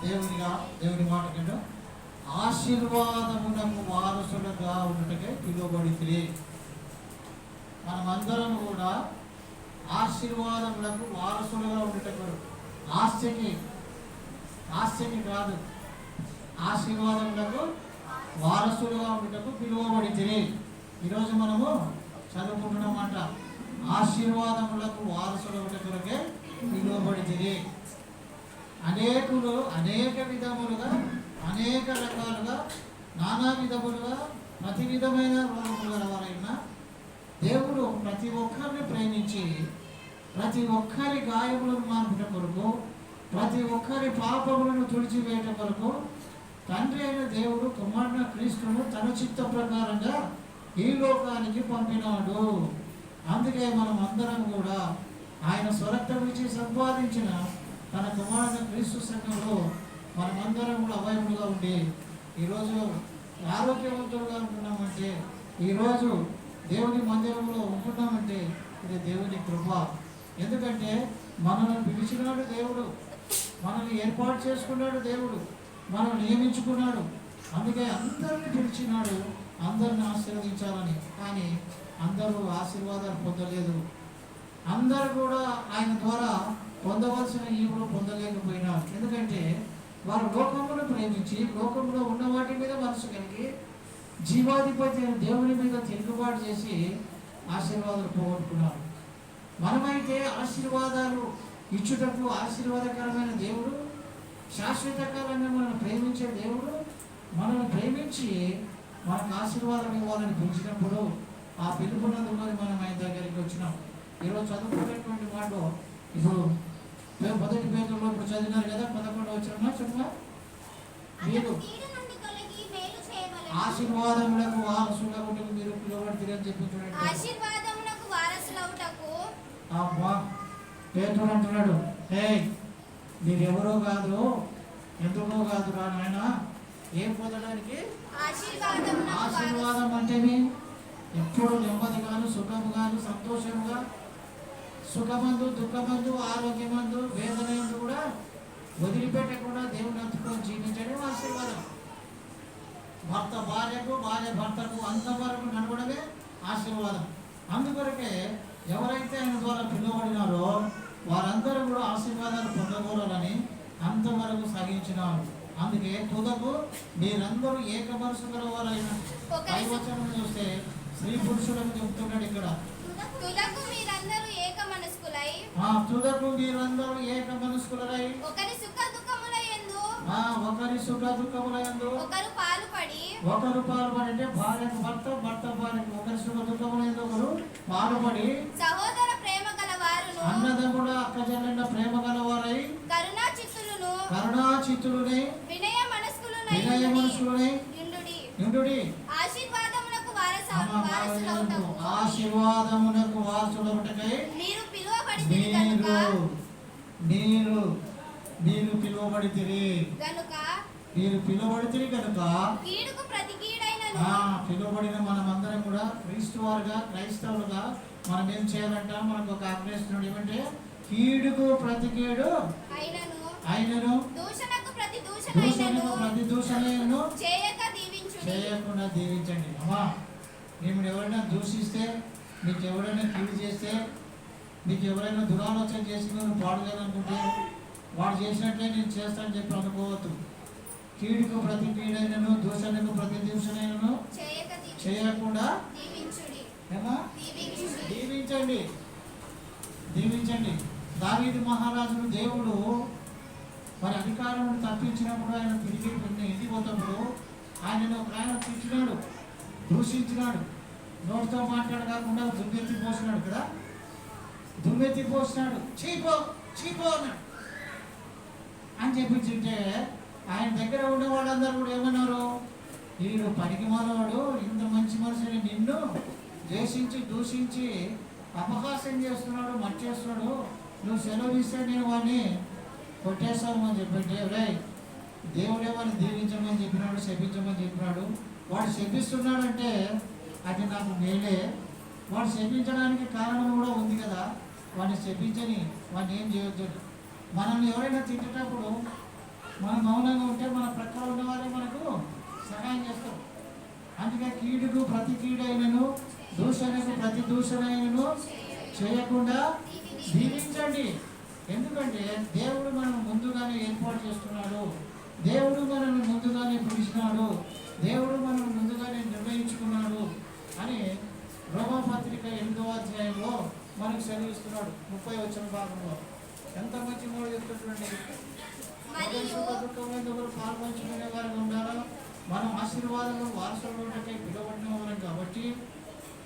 దేవుని మాట కంటే ఆశీర్వాదమునకు వారసులుగా ఉన్నట్టుగా పిలువబడితే మనమందరం కూడా ఆశీర్వాదములకు వారసులుగా ఉండటకు ఆస్తికి కాదు, ఆశీర్వాదములకు వారసులుగా ఉండటకు పిలువబడితే. ఈరోజు మనము చదువుకుంటున్నమాట ఆశీర్వాదములకు వారసులు ఉండటకే పిలువబడితే. అనేకులు అనేక విధములుగా అనేక రకాలుగా నానా విధములుగా ప్రతి విధమైన రోగములు గలవారైనా దేవుడు ప్రతి ఒక్కరిని ప్రేమించి ప్రతి ఒక్కరి గాయములను మార్పుట కొరకు ప్రతి ఒక్కరి పాపములను తుడిచివేయట కొరకు తండ్రి అయిన దేవుడు కుమారుడు క్రీస్తును తన చిత్త ప్రకారంగా ఈ లోకానికి పంపినాడు. అందుకే మనం అందరం కూడా ఆయన స్వరక్తం ఇచ్చి సంపాదించిన తన కుమారుడు క్రీస్తు సంఘంలో మనమందరం కూడా అవయములుగా ఉండి ఈరోజు ఆరోగ్యవంతులుగా ఉంటున్నామంటే, ఈరోజు దేవుని మందిరంలో ఉంటున్నామంటే ఇది దేవుని కృప. ఎందుకంటే మనల్ని పిలిచినాడు దేవుడు, మనల్ని ఏర్పాటు చేసుకున్నాడు దేవుడు, మనల్ని నియమించుకున్నాడు. అందుకే అందరిని పిలిచినాడు అందరిని ఆశీర్వదించాలని. కానీ అందరూ ఆశీర్వాదాలు పొందలేదు. అందరూ కూడా ఆయన ద్వారా పొందవలసిన ఈవులు పొందలేకపోయినారు. ఎందుకంటే వారు లోకమును ప్రేమించి లోకంలో ఉన్న వాటి మీద మనసు కలిగి జీవాధిపతి దేవుని మీద తిరుగుబాటు చేసి ఆశీర్వాదాలు పోగొట్టుకున్నారు. మనమైతే ఆశీర్వాదాలు ఇచ్చుటకు ఆశీర్వాదకరమైన దేవుడు, శాశ్వతకాలంగా మనల్ని ప్రేమించే దేవుడు మనల్ని ప్రేమించి మనకు ఆశీర్వాదం ఇవ్వాలని పిలిచినప్పుడు ఆ పిలుపునందుకు మనం ఆయన దగ్గరికి వచ్చినాం. ఈరోజు చదువుకునేటువంటి మాట ఇప్పుడు మొదటి పేజీలో ఇప్పుడు చదివినారు కదా, 11వ వచనం చెప్పమా. మీరు ఆశీర్వాదములకు వారసులవుటకు మీరు పిలువబడితే అని చెప్పి చూడండి. ఆశీర్వాదములకు వారసులవుటకు అబ్బా పేతురు అంటున్నాడు, హే మీరెవరో కాదు ఎందుకో కాదు రా నాయన, ఏం పొందడానికి ఆశీర్వాదం అంటే ఎప్పుడు నెమ్మదిగాను సుఖముగాను సంతోషముగా సుఖమందు దుఃఖమందు ఆరోగ్యమందు వేదనందు కూడా వదిలిపెట్టకుండా దేవుని అందుకొని జీవించడం ఆశీర్వాదం. భర్త భార్యకు భార్య భర్తకు అంతవరకు నడవడమే ఆశీర్వాదం. అందుకొరకే ఎవరైతే ఆయన ద్వారా పిలువబడినారో వారందరూ కూడా ఆశీర్వాదాలు పొందకూడదని అంతవరకు సహించినారు. అందుకే తుదకు మీరందరూ ఏక మనసు గల వారైన పైవచనం చూస్తే స్త్రీ పురుషులకు చెప్తున్నాడు ఇక్కడ. తుదకు మీరందరూ ఏక మనస్కులై ఒకరి సుఖ దుఃఖములయందు ఒకరు పాలుపడి అంటే భార్యకు భర్త, భర్త భార్యకు ఒకరి సుఖ దుఃఖములయందు ఒకరు పాలుపడి సహోదర ప్రేమ గలవారును అన్నదమ్ముల అక్క చెల్లెళ్ళ ప్రేమ గలవారై కరుణా చిత్తులునై వినయ మనస్కులునై యుండుడి. ఆశీర్వాదమునకు వారసులవుటకై మీరు పిలువబడితిరి కనుక పిలువబడిన మనమందరం కూడా క్రీస్తువారుగా క్రైస్తవులుగా మనం ఏం చేయాలంట? మనకు ఒక ఆజ్ఞేస్తున్నాడు. ఏమంటే కీడుకు ప్రతి కీడు అయినను దూషణకు ప్రతి దూషణను చేయకుండా దీవించండి. అమ్మా మిమ్మల్ని ఎవరైనా దూషిస్తే, మీకు ఎవరైనా కీడు చేస్తే, మీకు ఎవరైనా దురాలోచన చేసి నువ్వు పాడలేదనుకుంటే వాడు చేసినట్లే నేను చేస్తానని చెప్పి అనుకోవద్దు. కీడుకు ప్రతి కీడైనను దూషణకు ప్రతి దూషణను చేయకుండా దీవించండి. దావీదు మహారాజును దేవుడు వారి అధికారులను తప్పించినప్పుడు ఆయన తిరిగి ఇంటికి పోతప్పుడు ఆయనను ఒక ఆయన తిట్టినాడు, దూషించినాడు. నోటితో మాట్లాడకుండా దుమ్మెత్తి పోసినాడు కదా, దుమ్మెత్తి పోసినాడు. చీపో అన్నాడు అని చెప్పించుంటే ఆయన దగ్గర ఉన్న వాళ్ళందరూ కూడా ఏమన్నారు? వీడు పనికి మానవాడు, ఇంత మంచి మనిషిని నిన్ను ద్వేషించి దూషించి అపహాస్యం చేస్తున్నాడు, మర్చేస్తున్నాడు, నువ్వు సెలవు ఇస్తే నేను వాడిని కొట్టేస్తాను అని చెప్పంటే, రే దేవుడే వాడిని దీవించమని చెప్పినాడు, శపించమని చెప్పినాడు. వాడు శపిస్తున్నాడంటే అది నాకు మేలే. వాడు శపించడానికి కారణం కూడా ఉంది కదా, వాడిని శపించని వాడిని ఏం చేయొద్దు. మనల్ని ఎవరైనా తిట్టేటప్పుడు మనం మౌనంగా ఉంటే మన ప్రక్కన ఉన్న వాళ్ళే మనకు సహాయం చేస్తారు. అందుకే కీడుకు ప్రతి కీడైనను దూషణకు ప్రతి దూషణైనను చేయకుండా దీవించండి. ఎందుకంటే దేవుడు మనం ముందుగానే ఏర్పాటు చేస్తున్నాడు, దేవుడు మనల్ని ముందుగానే పిలిచినాడు, దేవుడు మనం ముందుగానే నిర్ణయించుకున్నాడు అని రోమపత్రిక 8వ అధ్యాయంలో మనకు సెలవిస్తున్నాడు 30 వచ్చిన భాగంలో. ఎంత మంచి మూడు చెప్తుందండి. దుఃఖంలో పాల్పంచుకునే వారిగా ఉండాలా, మనం ఆశీర్వాదంలో వారసులకై పిలువబడిన వారం కాబట్టి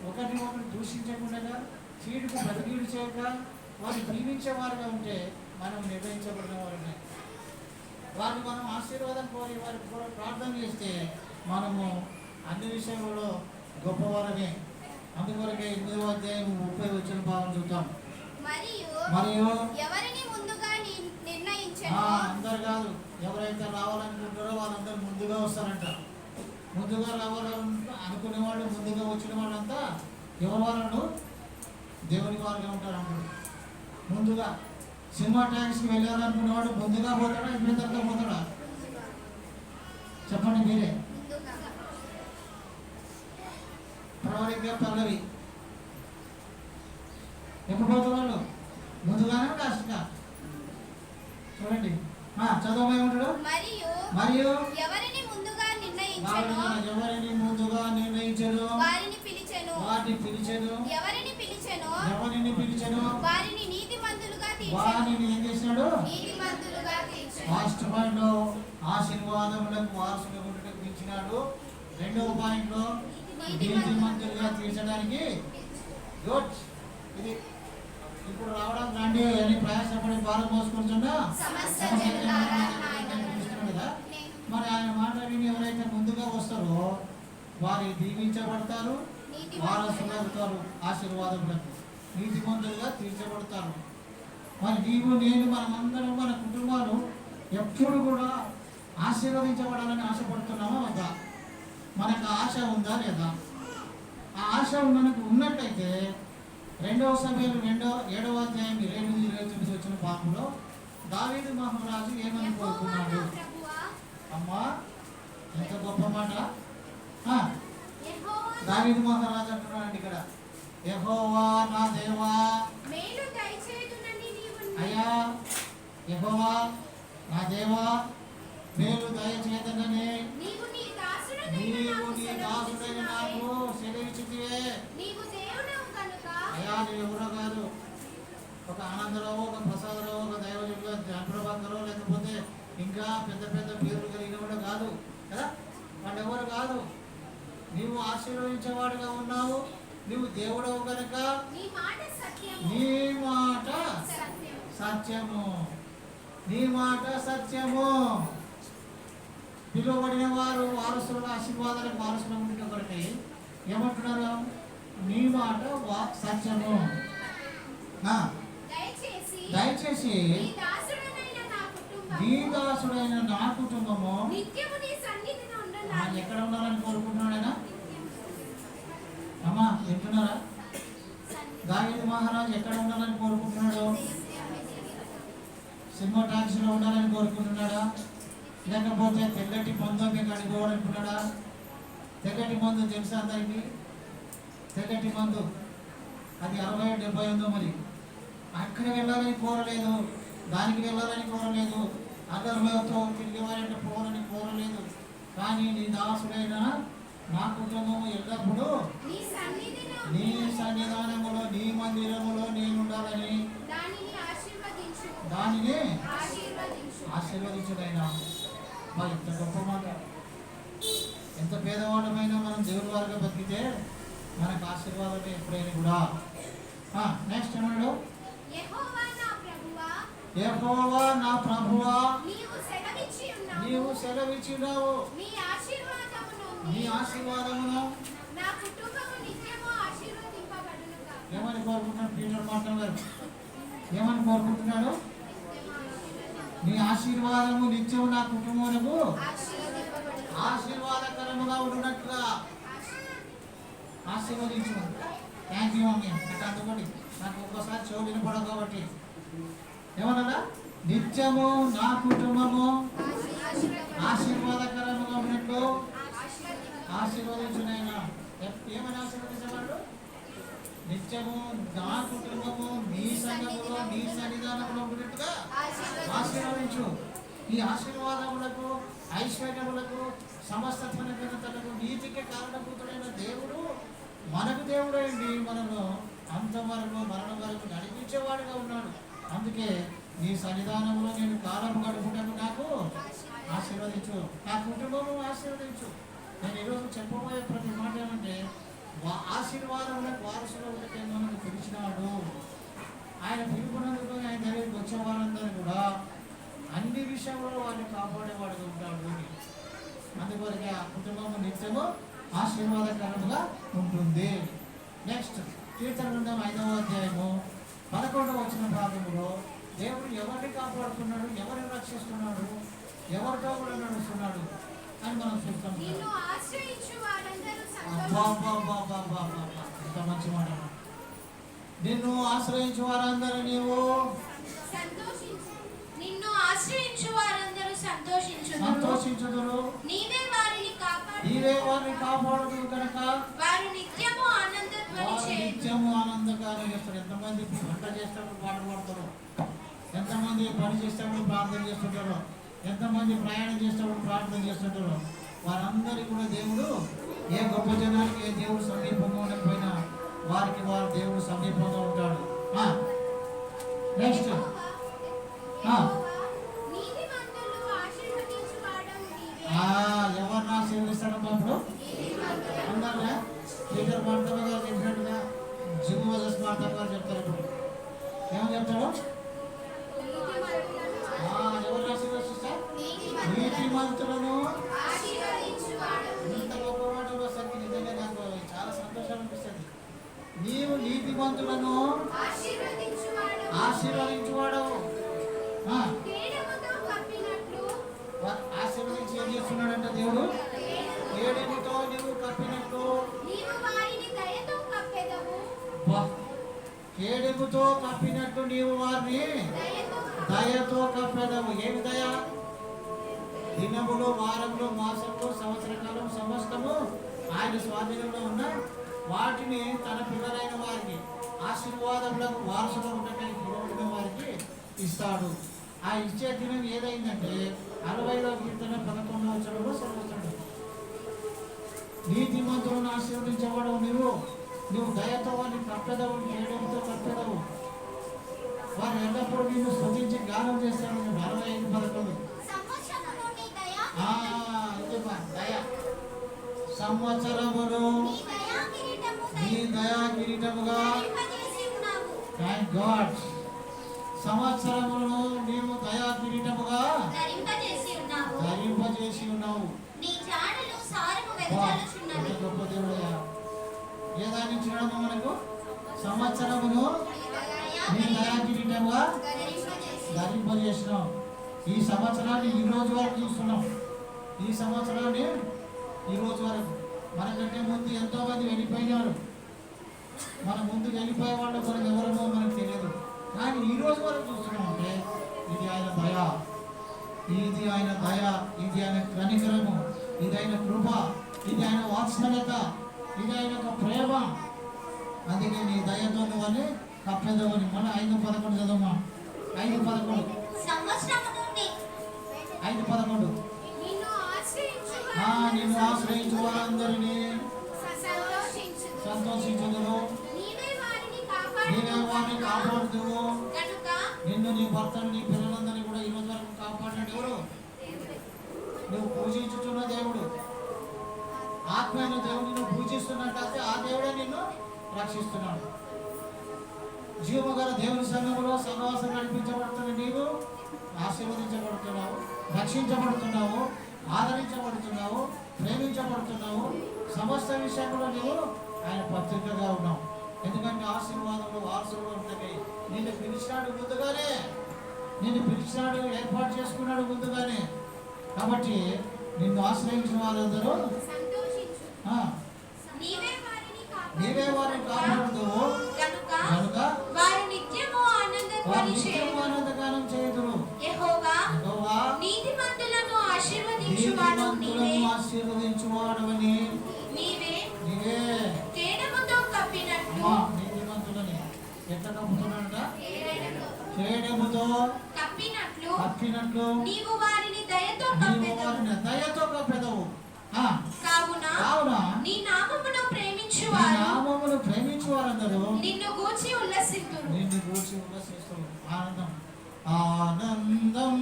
ఒకరిని ఒకరు దూషించకుండా చీడుకు ప్రతికీడు చేయక వారు దీవించేవారుగా ఉంటే మనం నిర్ణయించబడిన వారిని. వారిని మనం ఆశీర్వాదం కోరి వారికి కూడా ప్రార్థన చేస్తే మనము అన్ని విషయంలో గొప్పవారమే. అందువరకే 8వ అధ్యాయం 30 వచ్చిన భాగం చూద్దాం. మరియు ఎవరిని ముందుగా నిర్ణయించెను, అందరు కాదు, ఎవరైతే రావాలనుకుంటారో వాళ్ళందరూ ముందుగా వస్తారంట. ముందుగా రావాలని అనుకునే వాళ్ళు, ముందుగా వచ్చిన వాళ్ళంతా ఎవరి వాళ్ళు? దేవుని వారుగా ఉంటారంటారు. ముందుగా సినిమా ట్యాక్స్కి వెళ్ళాలనుకునేవాడు ముందుగా పోతాడా, ఇంటి దగ్గర పోతాడా? చెప్పండి మీరే. ప్రవళిక పల్లవి ఎప్పుడు పోతారు వాళ్ళు? ముందుగానే లాస్ట్గా. చూడండి చదవమై ఉంటాడు. మరియు ఎవరిని ముందుగా నిర్ణయించెను, ఎవరిని ముందుగా నిర్ణయించెను వారిని పిలిచెను, ఎవరిని పిలిచెను వారిని నీతిమంతులుగా తీర్చెను. వారిని ఏం చేశాడు? నీతిమంతులుగా తీర్చెను. ఫస్ట్ పాయింట్ లో ఆశీర్వాదములకు వారసులు ఉండటం ఇచ్చినాడు. 2వ పాయింట్ లో నీతిమంతులుగా తీర్చడానికి గుడ్. ఇది ఇప్పుడు రావడం రండి అని ప్రయాసపడి భారం మోసుకుంటున్నా కదా. మరి ఆయన మాట్లాడి ఎవరైతే ముందుగా వస్తారో వారి దీవించబడతారు, వారసులు అవుతారు, ఆశీర్వాదములకు నీతిమంతులుగా తీర్చబడతారు. మరి నీవు నేను మనమందరం మన కుటుంబాలు ఎప్పుడు కూడా ఆశీర్వదించబడాలని ఆశపడుతున్నామా వద్దా? మనకు ఆశ ఉందా లేదా? ఆ ఆశ మనకు ఉన్నట్లయితే 2వ సమూయేలు 7వ అధ్యాయం 28-29 వచ్చిన భాగంలో దావీదు మహారాజు ఏమని కోరుకున్నాడు? అమ్మా ఎంత గొప్ప మాట. దావీదు మహారాజు అంటున్నాడు ఇక్కడ, యెహోవా నా దేవా, అయ్యా యెహోవా నా దేవా, మేలు దయచేతనని నీవు నీ దాసుడైన నాకు సెలవిచ్చితివే. అయ్యా నువ్వు ఎవరో కాదు, ఒక ఆనందరావు, ఒక ప్రసాదరావు, ఒక దైవజుడు, జనప్రభాకరో, లేకపోతే ఇంకా పెద్ద పెద్ద పేర్లు కలిగిన వాడు కాదు కదా. వాడు ఎవరు కాదు, నీవు ఆశీర్వదించేవాడుగా ఉన్నావు. నువ్వు దేవుడవు కనుక నీ మాట సత్యము, నీ మాట సత్యము. పిలువబడిన వారు వారసుల ఆశీర్వాదాలకు వారసులు ఉండటం కొరకై ఏమంటున్నారు? నీ మాట సత్యము. దయచేసి నీ దాసుడైన నా కుటుంబము ఎక్కడ ఉండాలని కోరుకుంటున్నాడైనా? అమ్మా వింటున్నారా? దావీదు మహారాజు ఎక్కడ ఉండాలని కోరుకుంటున్నాడు? సినిమా టాక్సీలో ఉండాలని కోరుకుంటున్నాడా? లేకపోతే తెల్లటి మందు మీకు అడుగుకోవాలనుకున్నాడా? తెల్లటి మందు తెలుసా అందరికీ? తెల్లటి మందు అది 60-70 ఉందో. మరి అక్కడ వెళ్ళాలని కోరలేదు, దానికి వెళ్ళాలని కోరలేదు, అగర్భతో తిరిగేవారంటే పోవాలని కోరలేదు. కానీ నీ దాసుడైన నా కుటుంబం ఎల్లప్పుడూ నీ సన్నిధానములో, నీ మందిరములో నేను ఉండాలని దానిని ఆశీర్వదించుడైనా. ఎంత గొప్ప మాట. ఎంత పేదవాళ్ళమైనా మనం దేవుని వారిగా బతికితే మనకు ఆశీర్వాదమే ఎప్పుడైనా కూడా. నెక్స్ట్ ఏమన్నాడు? యెహోవా నా ప్రభువా, నీవు సెలవిచ్చినావు నీ ఆశీర్వాదమును ఏమని కోరుకుంటున్నాడు? పీటర్ మార్టన్ గారు ఏమని కోరుకుంటున్నాడు? నీ ఆశీర్వాదము నిత్యము నా కుటుంబమునకు ఆశీర్వాదకరముగా ఉండునట్లుగా ఆశీర్వదించు. Thank you mummy. అంటే అందుకోండి, నాకు ఒక్కసారి చెవు వినపడదు కాబట్టి ఏమన్నా నిత్యము నా కుటుంబము ఈ ఆశీర్వాదములకు, ఐశ్వర్యములకు, సమస్త ఘనతలకు, నీతికి కారణభూతుడైన దేవుడు మనకు దేవుడు అయింది, మనను అంతవరకు మరణం వరకు నడిపించేవాడుగా ఉన్నాడు. అందుకే నీ సన్నిధానంలో నేను కాలం గడుపుటకు నాకు ఆశీర్వదించు, నా కుటుంబము ఆశీర్వదించు. నేను ఈరోజు చెప్పబోయే ప్రతి మాట ఏమంటే, ఆశీర్వాదములకు వారసులు ఒకటే మనకు పిలిచినాడు. ఆయన పిలుపునందుకు ఆయన దగ్గరికి వచ్చే వారందరూ కూడా అన్ని విషయంలో వారిని కాపాడేవాడుగా ఉంటాడు. అందుకొరకే ఆ కుటుంబము నిత్యము ఆశీర్వాదకరముగా ఉంటుంది. నెక్స్ట్ కీర్తన గ్రంథం 5వ అధ్యాయము 11వ వచన భాగంలో దేవుడు ఎవరిని కాపాడుతున్నాడు, ఎవరిని రక్షిస్తున్నాడు, ఎవరితో కూడా నడుస్తున్నాడు అని మనం చూస్తాం. ఎంత మంచి మాట. నిన్ను ఆశ్రయించు వారందరూ సంతోషించుదురు. నీవే వారిని కాపాడుదురు కనుక వారు నిత్యము ఆనందకారం చేస్తారు. ఎంతమంది వంట చేసేటప్పుడు పాట పాడతారు, ఎంతమంది పని చేసేటప్పుడు ప్రార్థన చేస్తుంటారో, ఎంతమంది ప్రయాణం చేసేటప్పుడు ప్రార్థన చేస్తుంటారో, వారందరికీ కూడా దేవుడు ఏ గొప్ప జనానికి ఏ దేవుడు సమీపంగా ఉండకపోయినా వారికి వారు దేవుడు సమీపంగా ఉంటాడు. నెక్స్ట్ ఎవరిని ఆశీర్వదిస్తాడమ్మా? ఇప్పుడు అందరినీ పీటర్ మార్తమ్మ గారు చెప్పినట్టుగా జిమ్మోజస్ మార్తమ్మ గారు చెప్తారు. ఇప్పుడు ఏమని చెప్తాడు? ఎవరిని ఆశీర్వదిస్తారు? నీతిమంతులను. ఇంత గొప్ప మాటలు వస్తానికి నిజంగా నాకు చాలా సంతోషం అనిపిస్తుంది. నీవు నీతిమంతులను ఆశీర్వదించువాడవు. ఆశీర్వదించి ఏం చేస్తున్నాడంటే దేవుడు, ఏడేముతో నువ్వు కప్పినట్టు, ఏడెముతో కప్పినట్టు నీవు వారిని దయతో కప్పెదవు. ఏమి దయ? దినములు, వారములు, మాసములు, సంవత్సర కాలం సమస్తము ఆయన స్వాధీనంలో ఉన్న వాటిని తన పిల్లలైన వారికి ఆశీర్వాదములకు వారసులు ఉండటం పిలువబడిన వారికి ఇస్తాడు. ఆ ఇచ్చే దినం ఏదైందంటే 60వ కీర్తన 11వ వచనంలో సెలవుస్తాడు. నీతిమంతులను ఆశీర్వదించబడవు. నువ్వు దయతో వారిని కప్పెదవు, చేయడంతో కప్పెదవు. వారు ఎల్లప్పుడూ నిన్ను స్తుతించి గానం చేస్తాడు. 45:11 దయ. సంవత్సరములు నీ దయా కిరీటముగా. Thank God. సంవత్సరములను నీవు దయా కిరీటముగా ధరింపజేసి ఉన్నావు. గొప్ప దేవుడయ్యా. ఏదాన్ని ఇచ్చినాడమ్మా మనకు? సంవత్సరమును నీ దయా కిరీటముగా ధరింపజేసినావు. ఈ సంవత్సరాన్ని ఈ రోజు వరకు చూస్తున్నాం. ఈ సంవత్సరాన్ని ఈ రోజు వరకు మనకంటే ముందు ఎంతో మంది వెళ్ళిపోయినారు. మన ముందు వెళ్ళిపోయే వాళ్ళు మనకు ఎవరమో మనకు తెలియదు. కానీ ఈ రోజు వరకు చూస్తున్నామంటే ఇది ఆయన దయ, ఇది ఆయన దయ, ఇది ఆయన కనికరము, ఇది ఆయన కృప, ఇది ఆయన వాత్సల్యత, ఇది ఆయన యొక్క ప్రేమ. అందుకే నీ దయతో నువ్వని కప్పెదవని. మన 5:11 చదవమ్మా. 5:11 నిన్ను ఆశ్రయించు వారందరినీ సంతోషించుదురు. నీవే వారిని కాపాడుదువు. నిన్ను, నీ భర్తను, నీ పిల్లలందరినీ కూడా ఈ రోజు వరకు కాపాడాడు ఎవరు? నువ్వు పూజించుతున్న దేవుడు. ఆత్మైన దేవుడు నిన్ను పూజిస్తున్నట్లయితే ఆ దేవుడే నిన్ను రక్షిస్తున్నాడు. జీవము గల దేవుని సంఘములో సహవాసం నడిపించబడుతున్న నీవు ఆశీర్వదించబడుతున్నావు, రక్షించబడుతున్నావు, ఆదరించబడుతున్నావు, ప్రేమించబడుతున్నావు. సమస్త విషయంలో నీవు ఆయన పత్రికగా ఉన్నావు. ఎందుకంటే ఆశీర్వాదంలో వారసులు ఉంటాయి. నిన్ను పిలిచినాడు ముందుగానే, ఏర్పాటు చేసుకున్నాడు ముందుగానే. కాబట్టి నిన్ను ఆశ్రయించిన వారందరూ నీవే వారిని కాపాడుదువు కనుక వారు నిత్యము ఆనందగానం చేయుదురు. యెహోవా నీతిమంతులను ఆశీర్వదించువాడవని నీవే కేడముతో కప్పినట్టు. నీతిమంతులని ఎట్లా కప్పుతున్నాడంట? కేడముతో కప్పినట్లు నీవు వారిని దయతో కప్పెదవు. కావున నీ నామమును ప్రేమించు వారందరూ నిన్ను గూర్చి ఉల్లసిస్తురు. ఆనందం ఆనందం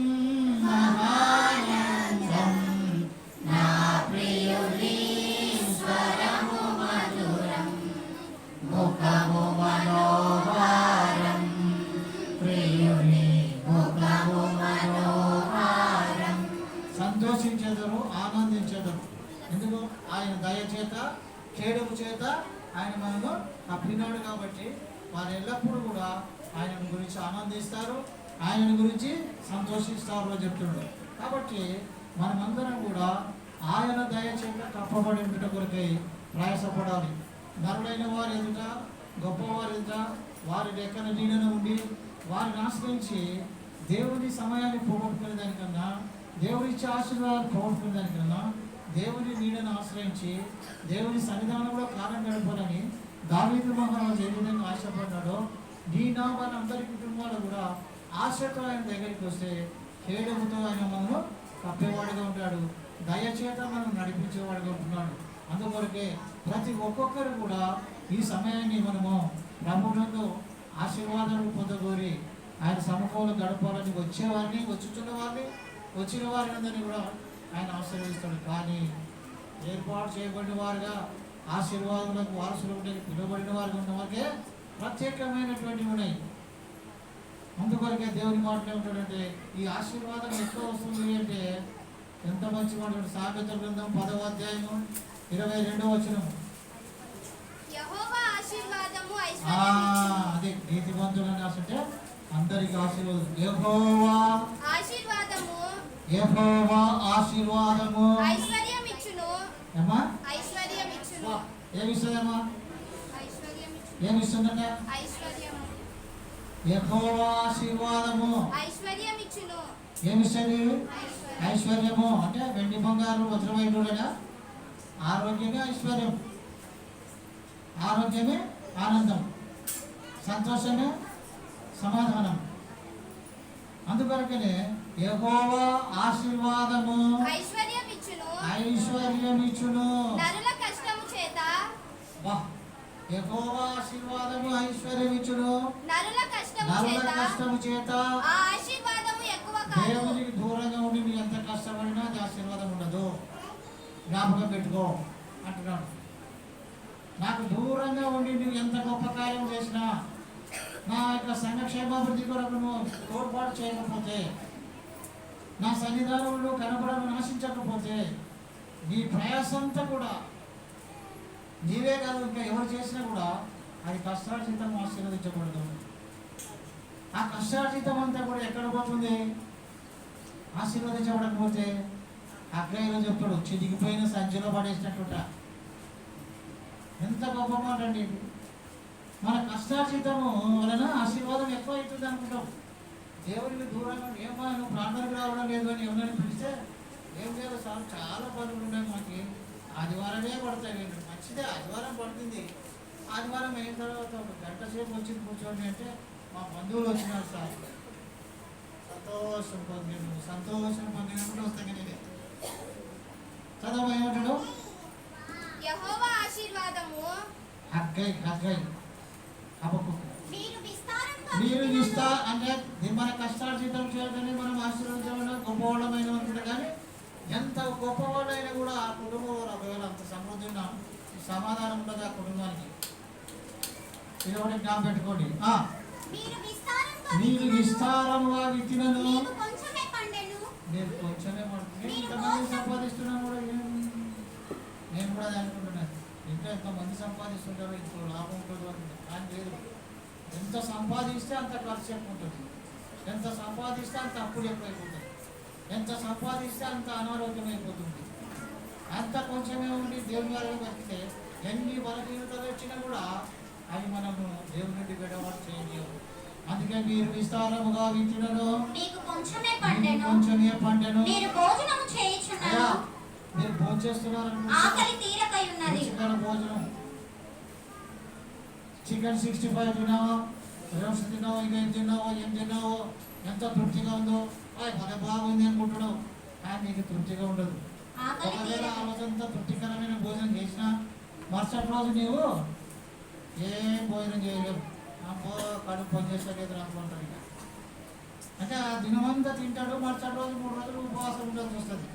మహానందం నా ప్రియుని స్వరము మధురం ముఖము మనోహరం ప్రియుని ముఖము మనోహరం. సంతోషించెదరు, ఆనందించెదరు. ఎందుకు? ఆయన దయ చేత కేడము చేత ఆయన మనను అప్పినాడు కాబట్టి వారు ఎల్లప్పుడూ కూడా ఆయనను గురించి ఆనందిస్తారు, ఆయనను గురించి సంతోషిస్తారు అని చెప్తున్నాడు. కాబట్టి మనమందరం కూడా ఆయన దయ చేత కప్పబడి ఉండుట కొరకై ప్రయాసపడాలి. నరులైన వారి ఎదుట, గొప్పవారి ఎదుట వారి లెక్కన నీడను ఉండి వారిని ఆశ్రయించి దేవుని సమయాన్ని పోగొట్టుకునే దానికన్నా, దేవుడిచ్చే ఆశీర్వాదాన్ని పోగొట్టుకునే దానికన్నా దేవుని నీడను ఆశ్రయించి దేవుని సన్నిధానంలో కాలం గడపాలని దావీదు మహారాజు ఏ విధంగా ఆశపడ్డాడో, నీ మన అందరి కుటుంబాలు కూడా ఆశతో ఆయన దగ్గరికి వస్తే కేడముతో ఆయన మనము కప్పేవాడుగా ఉంటాడు, దయచేత మనం నడిపించేవాడుగా ఉంటున్నాడు. అందుకొరకే ప్రతి ఒక్కొక్కరు కూడా ఈ సమయాన్ని మనము ప్రభువునందు ఆశీర్వాదాలు పొందగోరి ఆయన సమూహంలో గడపాలని వచ్చేవారిని, వచ్చుతున్న వారిని, వచ్చిన వారిని కూడా ఆయన ఆశీర్వదిస్తాడు. కానీ ఏర్పాటు చేయబడిన వారుగా ఆశీర్వాదాలకు వారసులు పిలువబడిన వారుగా ఉన్న వారికే ప్రత్యేకమైనటువంటివి ఉన్నాయి. అందుకొరకే దేవుని మాటలు ఏమిటంటే ఈ ఆశీర్వాదం ఎట్లా వస్తుంది అంటే ఎంత మంచి మాట. సామెతల గ్రంథం 10వ అధ్యాయము 22వ వచనం. అదే నీతిమంతులని ఆశంటే అందరికి ఆశీర్వాదం. యెహోవా ఆశీర్వాదము ఏమా ఏమిస్తుందమ్మా? ఏమిస్తుందట? యెహోవా ఆశీర్వాదము ఏమిస్తుంది? ఐశ్వర్యము అంటే వెండి బంగారు వజ్రమైనడా? ఆరోగ్యమే ఐశ్వర్యం, ఆరోగ్యమే ఆనందం, సంతోషమే సమాధానం. అందుకొరకనే యెహోవా ఆశీర్వాదము ఐశ్వర్యమిచ్చును. యెహోవా ఆశీర్వాదము ఐశ్వర్యమిచ్చును. నరుల కష్టము చేత దేవునికి దూరంగా ఉండి మీరు ఎంత కష్టపడినా అది ఆశీర్వాదం ఉండదు. జ్ఞాపకం పెట్టుకో అంటున్నాడు. నాకు దూరంగా ఉండి నువ్వు ఎంత గొప్ప కార్యం చేసినా, నా యొక్క సంఘక్షేమాభివృద్ధి కొరకు నువ్వు తోడ్పాటు చేయకపోతే, నా సన్నిధానంలో కనపడను నాశించకపోతే, నీ ప్రయాసంతా కూడా నీవే కాదు ఇంకా ఎవరు చేసినా కూడా అది కష్టార్జితం ఆశీర్వదించకూడదు. ఆ కష్టార్జితం అంతా కూడా ఎక్కడ పోతుంది? ఆశీర్వదించబడకపోతే అగ్రహంలో చెప్తాడు, చిరిగిపోయిన సంచిలో పడేసినట్టుట. ఎంత గొప్ప మాట అండి. మన కష్టార్జితము వలన ఆశీర్వాదం ఎక్కువ అవుతుంది అనుకుంటాం. దేవుడికి దూరంగా ఏమో నువ్వు ప్రార్థనకు రావడం లేదు అని ఎవరైనా పిలిస్తే ఏం లేదు సార్ చాలా పనులు ఉన్నాయి మాకు, ఆదివారమే పడతాయి. మంచిదే, ఆదివారం పడుతుంది. ఆదివారం అయిన తర్వాత ఒక గంట సేపు వచ్చి కూర్చోండి అంటే మా బంధువులు వచ్చినారు సార్, సంతోషం పొందినప్పుడు వస్తాను. నేనే చదవ ఏమంటాడు? మీరు అంటే మన కష్టార్జితం చేయగానే మనం ఆశీర్వదించడం గొప్పవాళ్ళమైన అనుకుంటే, కానీ ఎంత గొప్పవాళ్ళైనా కూడా ఆ కుటుంబం ఒకవేళ అంత సమృద్ధి ఉన్నా సమాధానం ఉండదు ఆ కుటుంబానికి. ఇది ఒకటి జ్ఞాపకం పెట్టుకోండి. మీరు విస్తారముగా విత్తినను మీరు కొంచెమే పడుతుంది. ఇంతమంది సంపాదిస్తున్నాను కూడా నేను కూడా అది అనుకుంటున్నాను. ఇంకా ఎంతమంది సంపాదిస్తుంటారో ఇంకో లాభం ఉంటుంది అనుకుంటాను. కానీ లేదు, ఎంత సంపాదిస్తే అంత ఖర్చు ఎక్కువ ఉంటుంది, ఎంత సంపాదిస్తే అంత అప్పులు ఎక్కువైపోతుంది, ఎంత సంపాదిస్తే అంత అనారోగ్యం అయిపోతుంది. అంత కొంచెమే ఉండి దేవుని వారికి బతికితే ఎన్ని బలహీనతలు వచ్చినా కూడా అవి మనము దేవుని నుండి విడవాటు చేయలేవు. అందుకే మీరు విస్తారముగా విత్తుడను కొంచెమే పండెను. మీరు భోజనం చేస్తున్నారు, భోజనం చికెన్ 65 తినావా, రోజు తిన్నావో ఇంకా ఏం తిన్నావో ఎంత తృప్తిగా ఉందో భలే బాగుంది అనుకుంటున్నావు, కానీ నీకు తృప్తిగా ఉండదు. ఒకవేళ ఆ రోజంతా తృప్తికరమైన భోజనం చేసినా మరుసటి రోజు నీవు ఏం భోజనం చేయలేవు. అబ్బో కడుపు పనిచేసలేదు అనుకుంటారు. ఇక అంటే ఆ దినమంతా తింటాడు, మరుసటి రోజు 3 రోజులు ఉపవాసం ఉండాల్సి వస్తుంది.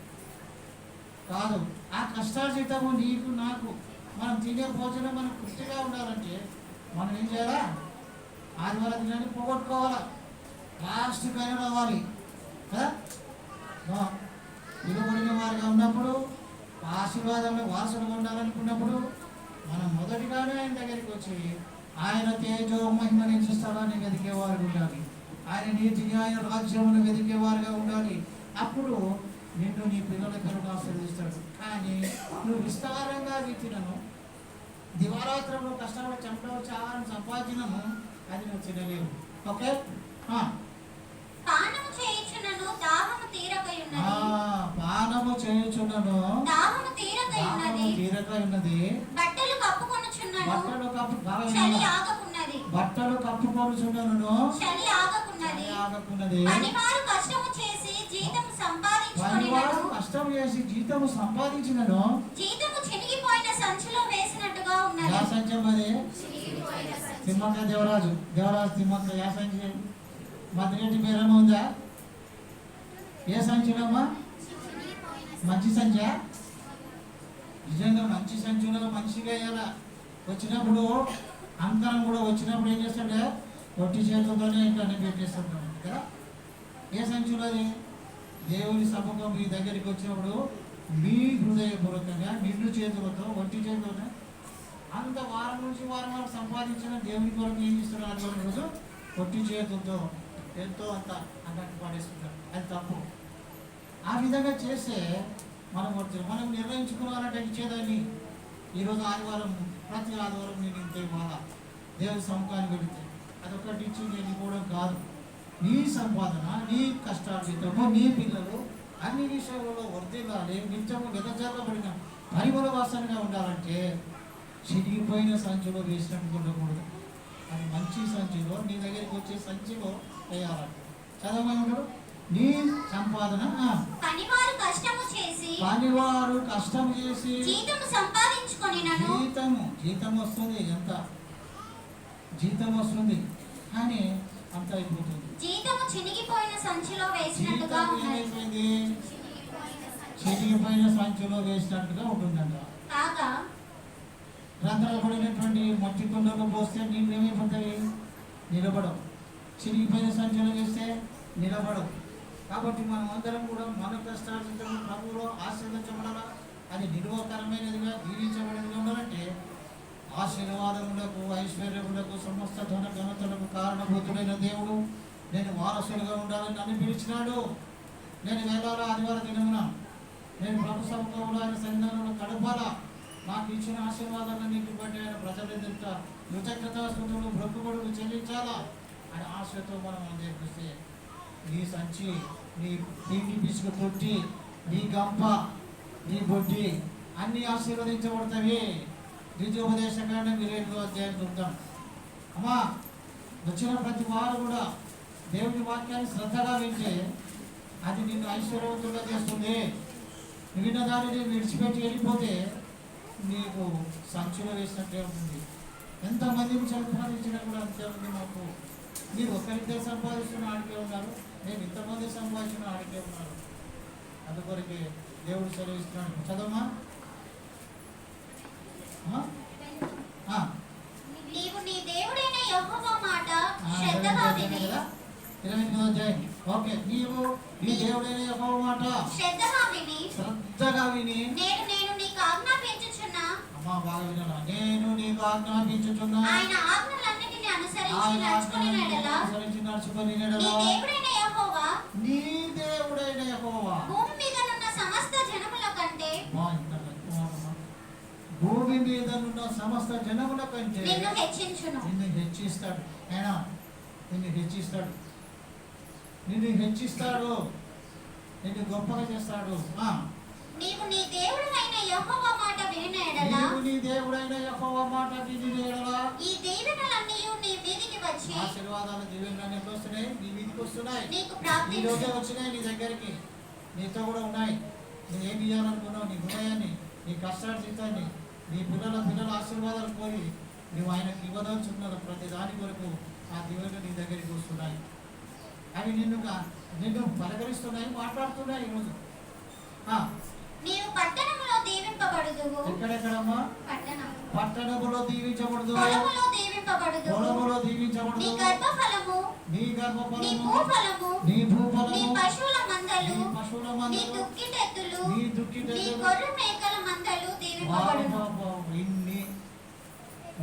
కాదు, ఆ కష్టార్జితము నీకు నాకు మనం తినే భోజనం మనకు తృప్తిగా ఉండాలంటే మనం ఏం చేయాలా? ఆదివారం దినాన్ని పోగొట్టుకోవాలా, లాస్ట్కి అయినా రావాలి కదా. పిలువబడిన వారిగా ఉన్నప్పుడు ఆశీర్వాదంలో వారసులుగా ఉండాలనుకున్నప్పుడు మనం మొదటిగానే ఆయన దగ్గరికి వచ్చి ఆయన తేజో మహిమనించే స్థలాన్ని వెతికేవారు ఉండాలి, ఆయన నీతి న్యాయ రాజ్యమును వెతికేవారుగా ఉండాలి. అప్పుడు నిన్ను నీ పిల్లల కనుక ఆశీర్వదిస్తాడు. కానీ నువ్వు విస్తారంగా తినను, దివారాత్రంలో కష్టపడి చెమటవచ్చి ఆహారం సంపాదించినను అది నువ్వు తినలేవు. ఓకే, పానము చేయుచున్నను దాహము తీరక ఉన్నది, బట్టలు కప్పుకొనుచున్నను బట్టలు కప్పుకొనుచున్నను చలి ఆగకున్నది. పనివారు కష్టము చేసి జీతము సంపాదించినను జీతము చినిగిపోయిన సంచిలో వేసినట్టుగా ఉన్నది. యా సంచం అది తిమ్మక్క దేవరాజు తిమ్మక్క యా సంచి మధ్యరెడ్డి పేరేమో ఉందా? ఏ సంచిలోమా? మంచి సంచా? నిజంగా మంచి సంచులలో మంచిగా వేయాల. వచ్చినప్పుడు అంకరం కూడా వచ్చినప్పుడు ఏం చేస్తాడే? ఒట్టి చేతులతోనే ఇంకా పెట్టేస్తుంటాడు కదా. ఏ సంచులో అది? దేవుని సముఖం మీ దగ్గరికి వచ్చినప్పుడు మీ హృదయపూర్వకంగా నిండు చేతులతో ఒట్టి చేతులతో అంత వారం నుంచి వారం వరకు సంపాదించిన దేవుని కొరకు ఏం ఇస్తున్నారు? రోజు ఒట్టి చేతులతో ఎంతో అంత అన్నట్టు పడేస్తుంటారు. అది తప్పు. ఆ విధంగా చేస్తే మనం నిర్ణయించుకోవాలంటే ఇచ్చేదాన్ని ఈరోజు ఆదివారం ప్రతి ఆదివారం నేను ఇంత ఇవ్వాలా దేవుని సముఖాన్ని పెడితే అదొకటి ఇచ్చి నేను ఇవ్వడం కాదు. నీ సంపాదన, నీ కష్టార్జితము, నీ పిల్లలు అన్ని విషయాలలో వర్ధిల్లాలి. నిత్యము వెదజల్లబడిన పరిమళ వాసనగా ఉండాలంటే చిరిగిపోయిన సంచిలో వేసినట్టు ఉండకూడదు. అది మంచి సంచిలో నీ దగ్గరికి వచ్చే సంచిలో వేయాలంట. చదవమని ఉంటాడు. నీ సంపాదన పనివారు కష్టము చేసి జీతము సంపాదించుకొనినను జీతం వస్తుంది. ఎంత జీతం వస్తుంది కానీ అంత అయిపోతుంది. జీతము చినిగిపోయిన సంచిలో వేసినట్టుగా ఏమైపోయింది? చినిగిపోయిన సంచిలో వేసినట్టుగా ఉంటుందంట. కాగా రంధ్రాలు పడినటువంటి మట్టి కుండలో పోస్తే నీళ్ళు ఏమైపోతాయి? నిలబడవు. చిరిగిపోయిన సంచులు వేస్తే నిలబడవు. కాబట్టి మనం అందరం కూడా మన కష్టార్జితం ప్రభువులో ఆశీర్వదించబడాలా. అది నిలువకరమైనదిగా దీవించబడినదిగా ఉండాలంటే ఆశీర్వాదములకు, ఐశ్వర్యములకు, సమస్త ధన ఘనతలకు కారణభూతుడైన దేవుడు నేను వారసులుగా ఉండాలని నన్ను పిలిచినాడు. నేను వెళ్ళాలా ఆదివారం దినమున నేను ప్రభు సముఖంలో ఆయన సన్నిధానంలో గడపాలా. నాకు ఇచ్చిన ఆశీర్వాదాలన్నింటి బట్టి ఆయన ప్రజల ఎదుట కృతజ్ఞతాస్తుతులు బ్రొక్కుబడులు చెల్లించాలా అని ఆశతో మనం అందేపిస్తే నీ సంచి, నీ పిండి పిసుకు తొట్టి, నీ గంప, నీ బొడ్డి అన్నీ ఆశీర్వదించబడతాయి. ద్వితీయోపదేశకాండం 22వ అధ్యాయం చూద్దాం. అమ్మా, వచ్చిన ప్రతి వారు కూడా దేవుని వాక్యాన్ని శ్రద్ధగా వింటే అది నిన్ను ఐశ్వర్యవంతులుగా చేస్తుంది. విన్న దానిని విడిచిపెట్టి వెళ్ళిపోతే నీకు సంచులో వేసినట్టే ఉంటుంది. ఎంతమందిని సంపాదించినా కూడా అంతే ఉంది. మాకు మీరు ఒకరిద్దరు సంపాదిస్తున్న ఆడికే ఉన్నారు, నేను ఇంతమంది సంపాదించిన ఆడికే ఉన్నారు. అందుకొరకే దేవుడు సెలవిస్తున్నాడు. చదవమా. నీవు నీ దేవుడైన యెహోవా మాట శ్రద్ధగా విని. 28వ అధ్యాయం. ఓకే, నీవు నీ దేవుడైన యెహోవా మాట శ్రద్ధగా విని నేను నీకు ఆజ్ఞాపించుచున్నా. అమ్మా బాగా వినాలా. నేను నీకు ఆజ్ఞాపించుచున్నా. ఆయన ఆజ్ఞలన్నిటిని అనుసరించి నడుచుకొని నీ దేవుడైన యెహోవా భూమి మీద ఉన్న సమస్త జనముల కంటే నిన్ను హెచ్చించును. నిన్ను హెచ్చిస్తాడు, నిన్ను గొప్పగా చేస్తాడు. నీవు నీ దేవుడైన యెహోవా మాట వినిన ఎడల ఈ దీవెనలన్నీ నీ మీదికి వచ్చి ఆశీర్వాదాలు దీవెనలు ఎప్పుడు వస్తున్నాయి? నీ మీదకి వస్తున్నాయి. నీకు ఈ ప్రాప్తించు. రోజే వచ్చినాయి నీ దగ్గరికి. నీతో కూడా ఉన్నాయి. నువ్వు ఏమి ఇవ్వాలనుకున్నావు? నీ హృదయాన్ని, నీ కష్టార్జితాన్ని, నీ పిల్లల ఆశీర్వాదాలు కోరి నువ్వు ఆయనకు ఇవ్వదలుచుకున్న ప్రతి దాని కొరకు ఆ దీవెనలు నీ దగ్గరికి వస్తున్నాయి. అవి నిన్ను పలకరిస్తున్నాయి, మాట్లాడుతున్నాయి ఈరోజు. నీవు పట్టణములో దీవింపబడుదువు. ఎక్కడెక్కడమ్మా? పట్టణములో దీవించబడదు, పొలములో దీవింపబడుదువు. పొలములో దీవించబడదు. నీ గర్భఫలము, నీ గర్భఫలము, నీ భూఫలము, నీ భూఫలము, నీ పశువుల మందలు, నీ పశువుల నీ మందలు, దుక్కిటెద్దులు, నీ నీ దుక్కిటెద్దులు, గొర్రె మేకల మందలు దీవింపబడును.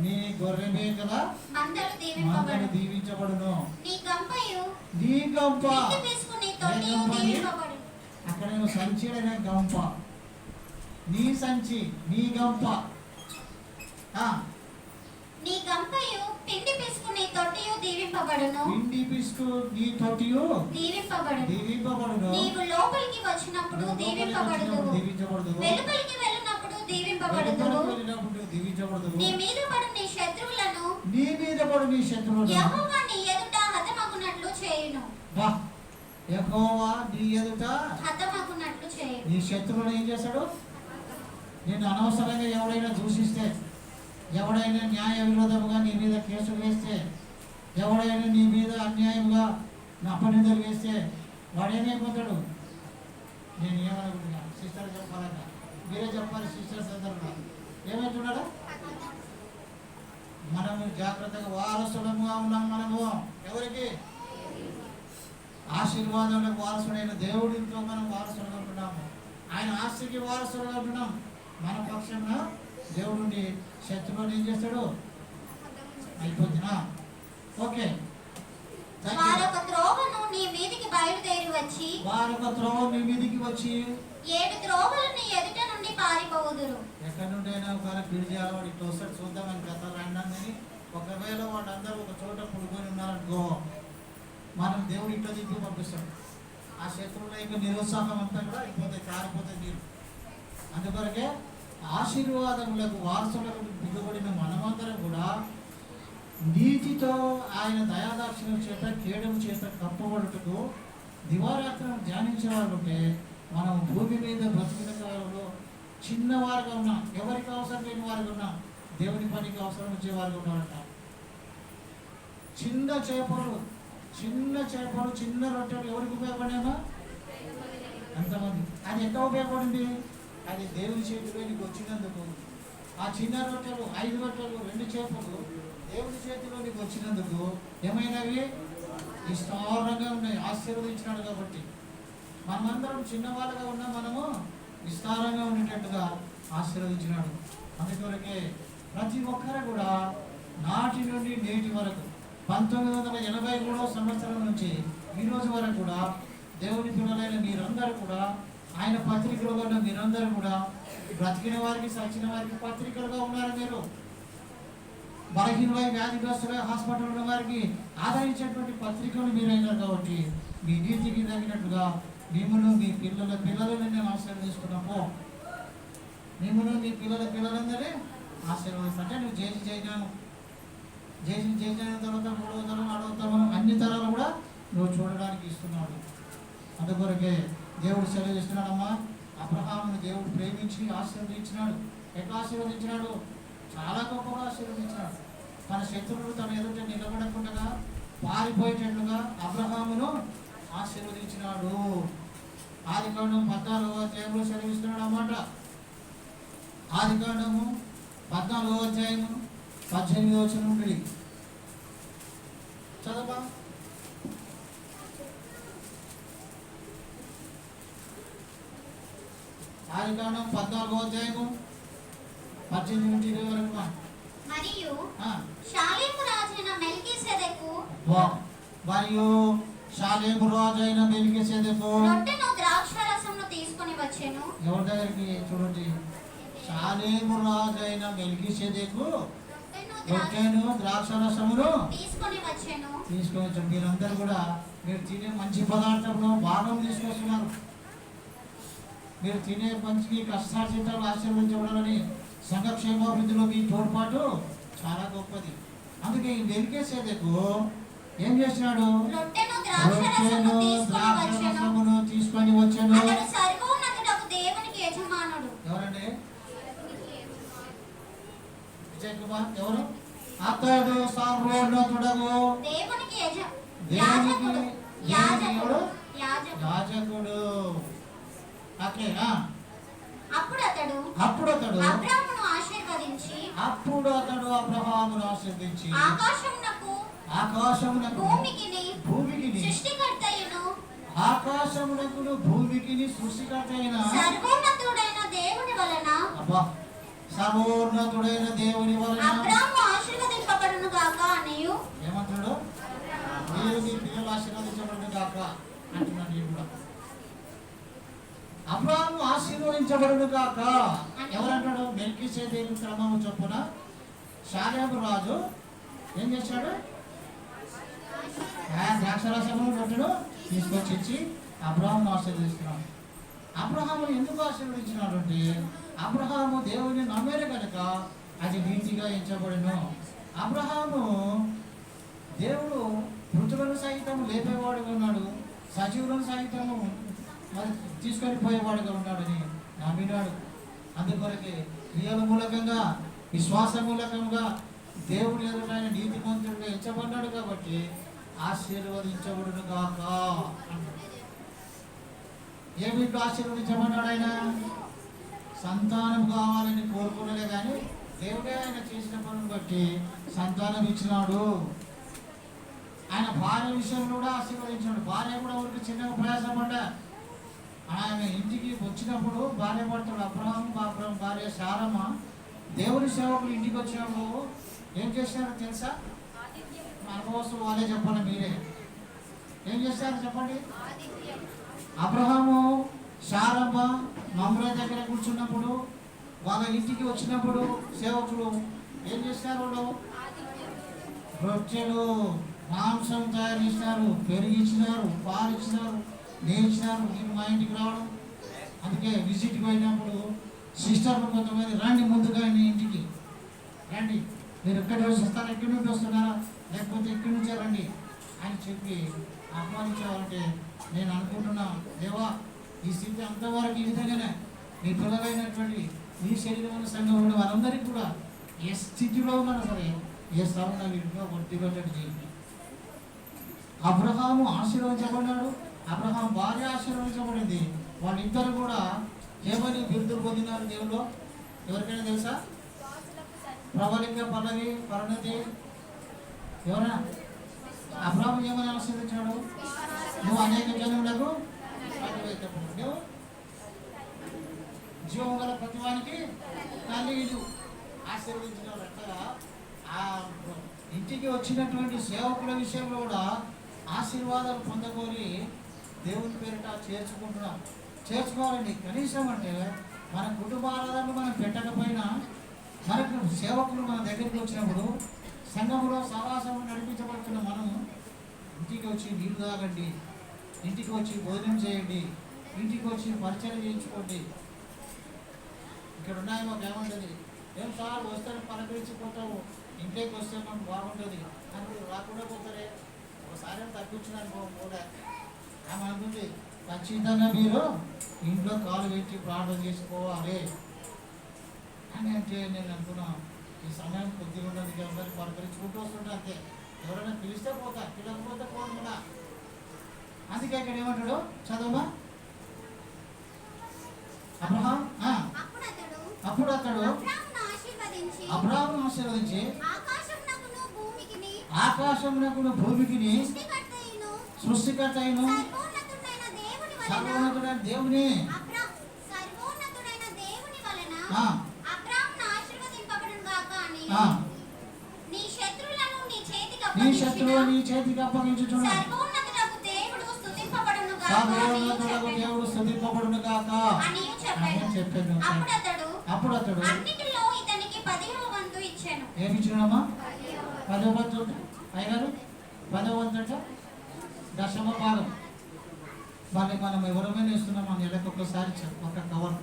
నీ గొర్రె మేకల మందలు మందలు దీవింపబడును. దీవించబడును. నీ గంపయు, నీ గంప, పిండి పిసుకుని తొట్టియు దీవింపబడును. అక్కడ నువ్వు సంచిడనే గంప, నీ సంచి, నీ గంప. నీ గంపయు, పిండి పిసుకుని తొట్టియు దీవింపబడును. పిండి పిసుకు నీ తొట్టియు దీవింపబడును. నీవు లోపలికి వచ్చినప్పుడు దీవింపబడుదువు, వెలుపలికి వెళ్ళినప్పుడు దీవింపబడుదువు. నీ మీద పడు నీ శత్రువులను యెహోవా నీ ఎదుట హతమగునట్లు చేయును. యెహోవా నీ ఎదుట హతమగునట్లు చేయును. నీ శత్రువులను ఏం చేస్తాడు? నేను అనవసరంగా ఎవడైనా దూషిస్తే, ఎవడైనా న్యాయ విరోధముగా నీ మీద కేసులు వేస్తే, ఎవడైనా నీ మీద అన్యాయంగా అపనిందలు వేస్తే వాడేమైపోతాడు? నేను ఏమనుకుంటున్నా, సిస్టర్ చెప్పాలట, మీరే చెప్పాలి. సిస్టర్స్ అందరూ ఏమవుతున్నాడు? మనము జాగ్రత్తగా వారసులముగా ఉన్నాం. మనము ఎవరికి? ఆశీర్వాదాలకు వారసుడైన దేవుడితో మనం వారసులుగా ఉంటున్నాము. ఆయన ఆస్తికి వారసులుగా ఉంటున్నాం. మన పక్షంగా దేవుడిని శత్రువుని ఏం చేస్తాడు? అయిపోతున్నా. ఓకే. వారొక త్రోవను నీ మీదికి బయలుదేరి వచ్చి, వారొక త్రోవ మీ మీదికి వచ్చి 7 త్రోవలు నీ ఎదుట నుండి పారిపోవుదురు. ఎక్కడి నుండి అయినా ఒకవేళ పిలిచేయాలి, వాడు ఇట్లా వస్తాడు చూద్దామని కథ రాండి. ఒకవేళ వాళ్ళందరూ ఒక చోట పుడుకొని ఉన్నారనుకో, మనం దేవుడు ఇట్లా దిగి పంపిస్తాడు. ఆ శత్రువుల యొక్క నిరుత్సాహం అంతా కూడా అయిపోతాయి, కారిపోతాయి నీరు. అందుకొరకే ఆశీర్వాదములకు వారసులకు దిగబడిన మనమందరం కూడా నీతితో ఆయన దయాదాక్షిణ్యం చేత కేడము చేత కప్పబడుటకు దివారాత్రం ధ్యానించే వాళ్ళు ఉంటే, మనం భూమి మీద బ్రతికిన కాలంలో చిన్నవారుగా ఉన్నాం. ఎవరికి అవసరం లేని వారుగా ఉన్నాం, దేవుని పనికి అవసరం వచ్చే వారుగా ఉన్నారంట. చిన్న చేపలు, చిన్న రొట్టెలు ఎవరికి ఉపయోగపడామా? ఎంతమంది? అది ఎంత ఉపయోగపడింది? అది దేవుని చేతిలోనికి వచ్చినందుకు. ఆ చిన్న రొట్టెలు, 5 రొట్టెలు, 2 చేపలు దేవుని చేతిలోనికి వచ్చినందుకు ఏమైనవి? విస్తారంగా ఉన్నాయి. ఆశీర్వదించినాడు కాబట్టి మనమందరం చిన్నవాళ్ళగా ఉన్నా, మనము విస్తారంగా ఉండేటట్టుగా ఆశీర్వదించినాడు. అందుకొరకే ప్రతి ఒక్కరు కూడా నాటి నుండి నేటి వరకు 1983వ సంవత్సరం నుంచి ఈ రోజు వరకు కూడా దేవుని పిల్లలైన మీరందరూ కూడా, ఆయన పత్రికలుగా ఉన్న మీరందరూ కూడా బ్రతికిన వారికి, సచ్చిన వారికి పత్రికలుగా ఉన్నారు. మీరు బలహీనులై, వ్యాధిగ్రస్తులై హాస్పిటల్ ఉన్న వారికి ఆదరించేటువంటి పత్రికలు మీరైనారు. కాబట్టి మీ నీతికి తగినట్టుగా మిమ్మల్ని, మీ పిల్లలను నేను ఆశీర్వదిస్తున్నాము. మిమ్మల్ని, మీ పిల్లలందరినీ ఆశీర్వదిస్తా. అంటే నువ్వు చేసినాను తర్వాత 3వ తరం, 4వ తరం, అన్ని తరాలు కూడా నువ్వు చూడడానికి ఇస్తున్నాడు. అందుకొరకే దేవుడు సెలవిస్తున్నాడమ్మా. అబ్రహామును దేవుడు ప్రేమించి ఆశీర్వదించినాడు. ఎట్లా ఆశీర్వదించినాడు? చాలా గొప్పగా ఆశీర్వదించినాడు. తన శత్రువులు తన ఎదుట నిలబడకుండా పారిపోయేటట్లుగా అబ్రహామును ఆశీర్వదించినాడు. ఆదికాండం 14వ అధ్యాయంలో సెలవిస్తున్నాడు అన్నమాట. ఆదికాండము 14వ అధ్యాయము 18వ వచనం నుండి చదవా. ఆదికాండం 14వ అధ్యాయము 18 నుండి 20 వరకు. మరియు షాలేము రాజైన మెల్కీసెదెకు రొట్టెను ద్రాక్షారసమును తీసుకొని వచ్చెను. ఎవరి దగ్గరికి? చూడండి, షాలేము రాజైన మెల్కీసెదెకు రొట్టెను ద్రాక్షారసమును తీసుకొని వచ్చెను. మీరందరూ కూడా మీరు తినే మంచి పదార్థంలో భాగం తీసుకొస్తున్నారు. మీరు తినే మంచి కష్టార్జితాలు ఆశీర్వదించబడాలని సంఘ క్షేమాభివృద్ధిలో మీ తోడ్పాటు చాలా గొప్పది. అందుకే ఈ మెల్కీసెదెకు ఏం చేసినాడు? రొట్టెను ద్రాక్షరసమును తీసుకొని వచ్చాను. అతడు సర్వోన్నతుడగు దేవునికి యజమానుడు. ఎవరండి? విజయ్ కుమార్ ఎవరు? అతడు సర్వోన్నతుడగు దేవునికి యాజకుడు. యాజకుడు. ఓకే. అప్పుడు అతడు అబ్రాహామును ఆశీర్వదించి ఆకాశమునకు భూమికిని సృష్టికర్తయను ఆకాశమునకును భూమికిని సృష్టికర్తయైన సర్వోన్నతుడైన దేవుని వలన అబ్రాహాము ఆశీర్వదింపబడును గాక అనియు. ఏమంటాడు? మీరు మీ పిల్లలు ఆశీర్వదించబడును గాక అంటున్నాడు. ఈ కూడా అబ్రాహాము ఆశీర్వదించబడును గాక ఎవరంటాడు? మెల్కీసెదెకు క్రమము చొప్పున షాలేము రాజు ఏం చేశాడు? ద్రాక్షరసము రొట్టెను తీసుకొచ్చి ఇచ్చి అబ్రాహామును ఆశీర్వదిస్తున్నాడు. అబ్రాహాము ఎందుకు ఆశీర్వదించినాడు అంటే అబ్రాహాము దేవుని నమ్మేరు కనుక అది నీతిగా ఎంచబడును. అబ్రాహాము దేవుడు మృతులను సహితము లేపేవాడుగా ఉన్నాడు, సజీవులను సహితము మరి తీసుకొని పోయేవాడుగా ఉన్నాడని నమ్మినాడు. అందుకొరకే క్రియల మూలకంగా విశ్వాస మూలకంగా దేవుని ఎదుట ఆయన నీతిమంతుడిగా ఎంచబడ్డాడు కాబట్టి ఆశీర్వదించబడును గాక అన్నాడు. ఏమిటి ఆశీర్వదించబడ్డాడు? ఆయన సంతానం కావాలని కోరుకున్నాడే కానీ దేవుడే ఆయన చేసిన పనులు బట్టి సంతానం ఇచ్చినాడు. ఆయన భార్య విషయంలో కూడా ఆశీర్వదించాడు. భార్య కూడా ఊరికి చిన్నగా ప్రయాసపడ్డ ఆయన ఇంటికి వచ్చినప్పుడు భార్య పడతాడు. అబ్రహాము భార్య శారమ్మ దేవుని సేవకులు ఇంటికి వచ్చినప్పుడు ఏం చేశారో తెలుసా? అనుభవస్తులు వాళ్ళే చెప్పండి, మీరే ఏం చేశారో చెప్పండి. అబ్రహాము శారమ్మ మమ్రే దగ్గర కూర్చున్నప్పుడు వాళ్ళ ఇంటికి వచ్చినప్పుడు సేవకులు ఏం చేశారు? రొట్టెలు మాంసం తయారు చేసినారు, పెరిగిచ్చినారు, పాలు ఇచ్చినారు, నేర్చినారు. మీరు మా ఇంటికి రావడం, అందుకే విజిట్కి పోయినప్పుడు సిస్టర్లు కొంతమంది రండి, ముందుగా మీ ఇంటికి రండి, మీరు ఎక్కడి నుంచి వస్తారా, ఎక్కడి నుండి వస్తున్నారా, లేకపోతే ఎక్కడి నుంచే రండి అని చెప్పి ఆహ్వానించాలంటే నేను అనుకుంటున్నా, దేవా ఈ స్థితి అంతవరకు ఈ విధంగానే మీ పిల్లలైనటువంటి మీ శరీరమైన సంఘంలో వారందరికీ కూడా ఏ స్థితిలో ఉన్నా సరే ఏ స్థలంలో వీటిలో వర్తిగొట్టేట్టు చేయండి. అబ్రహాము ఆశీర్వదించబడ్డాడు, అబ్రహాం భార్య ఆశీర్వదించబడింది. వాళ్ళిద్దరు కూడా ఏమని బిరుదులు పొందినారు దేవుల్లో? ఎవరికైనా తెలుసా? ప్రబలిక, పల్లవి, పరిణతి. ఎవరైనా? అబ్రహాము ఏమని ఆశీర్వదించాడు? నువ్వు అనేక జనములకు నువ్వు జీవం గల ప్రతివానికి తల్లిడు ఆశీర్వదించిన అట్లా ఆ ఇంటికి వచ్చినటువంటి సేవకుల విషయంలో కూడా ఆశీర్వాదాలు పొందగోరి దేవుని పేరిట చేర్చుకోవాలండి. కనీసం అంటే మన కుటుంబాలను మనం పెట్టకపోయినా మనకు సేవకులు మన దగ్గరికి వచ్చినప్పుడు సంఘంలో సహవాసం నడిపించబడుతున్న మనం ఇంటికి వచ్చి నీళ్లు తాగండి, ఇంటికి వచ్చి భోజనం చేయండి, ఇంటికి వచ్చి పరిచయం చేయించుకోండి. ఇక్కడ ఉన్నాయి మాకు ఏముంటుంది, ఏం సార్ వస్తే పలకరించిపోతావు, ఇంట్లోకి వస్తే మనకు బాగుంటుంది అని రాకుండా పోతారే, ఒకసారి తగ్గించినాను కూడా ఆమె అనుకుంది, ఖచ్చితంగా మీరు ఇంట్లో కాలు పెట్టి ప్రార్థన చేసుకోవాలి అని అంటే నేను అనుకున్నా. ఈ సమయం కొద్దిగా ఉండదు, అందరికి పలకరించుకుంటూ వస్తుంటే అంతే, ఎవరైనా పిలిస్తే పోతా, పిలకపోతే పోకుండా. అందుకే ఇక్కడ ఏమంటాడు చదవమా? అబ్రహాం అప్పుడు అతడు అబ్రహామును ఆశీర్వదించి ఆకాశమునకును భూమికిని సృష్టికర్తయను సర్వోన్నతుడైన దేవుని నీ శత్రువులు నీ చేతికి అప్పగించుచున్నాడు. సర్వోన్నతుడగు దేవుడు స్తుతింపబడును గాక అని చెప్పాను. అప్పుడు అతడు ఏమి ఇచ్చినామా? 10వ వంతు. అయ్యగారు 10వ వంతు అంటే దశమ భాగం. మళ్ళీ మనం ఎవరమైనా ఇస్తున్నాం మన నెలకు ఒక్కసారి ఒక కవర్.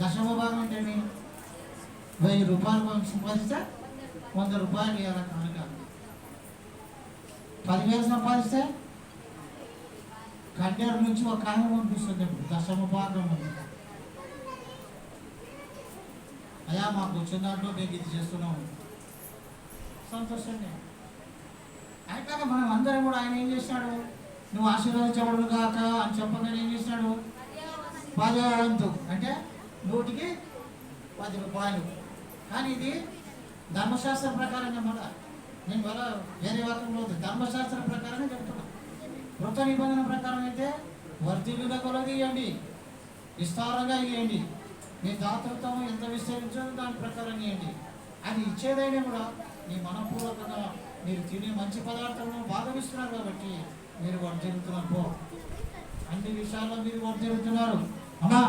దశమ భాగం అంటే 1000 రూపాయలు సంపాదిస్తే 100 రూపాయలు ఇవ్వాలి కనుక 10,000 సంపాదిస్తే కన్యారు నుంచి ఒక కాయం పంపిస్తుంది. ఇప్పుడు దశమ భాగం ఉంది. అయ్యా మాకు వచ్చిన దాంట్లో మేము ఇది చేస్తున్నాము, సంతోషంగా. అయినాక మనం అందరం కూడా ఆయన ఏం చేశాడు, నువ్వు ఆశీర్వదించబడును కాక అని చెప్పగానే ఏం చేశాడు, 10వ వంతు అంటే 100కి 10 రూపాయలు. కానీ ఇది ధర్మశాస్త్రం ప్రకారంగా మన నేను వల్ల వేరే వాక్యంలో ధర్మశాస్త్రం ప్రకారంగా చెప్తున్నా. కృత నిబంధన ప్రకారం అయితే వర్ధిల్లుగా కొలది ఇవ్వండి, విస్తారంగా ఇవ్వండి, మీ దాతృత్వం ఎంత విస్తరించాలో దాని ప్రకారం ఇవ్వండి. అది ఇచ్చేదైనా కూడా మీ మనపూర్వకంగా మీరు తినే మంచి పదార్థాలను భాగమిస్తున్నారు కాబట్టి మీరు వర్ధిల్లుతున్నారు. పో అన్ని విషయాల్లో మీరు వర్ధిల్లుతున్నారు. అమ్మా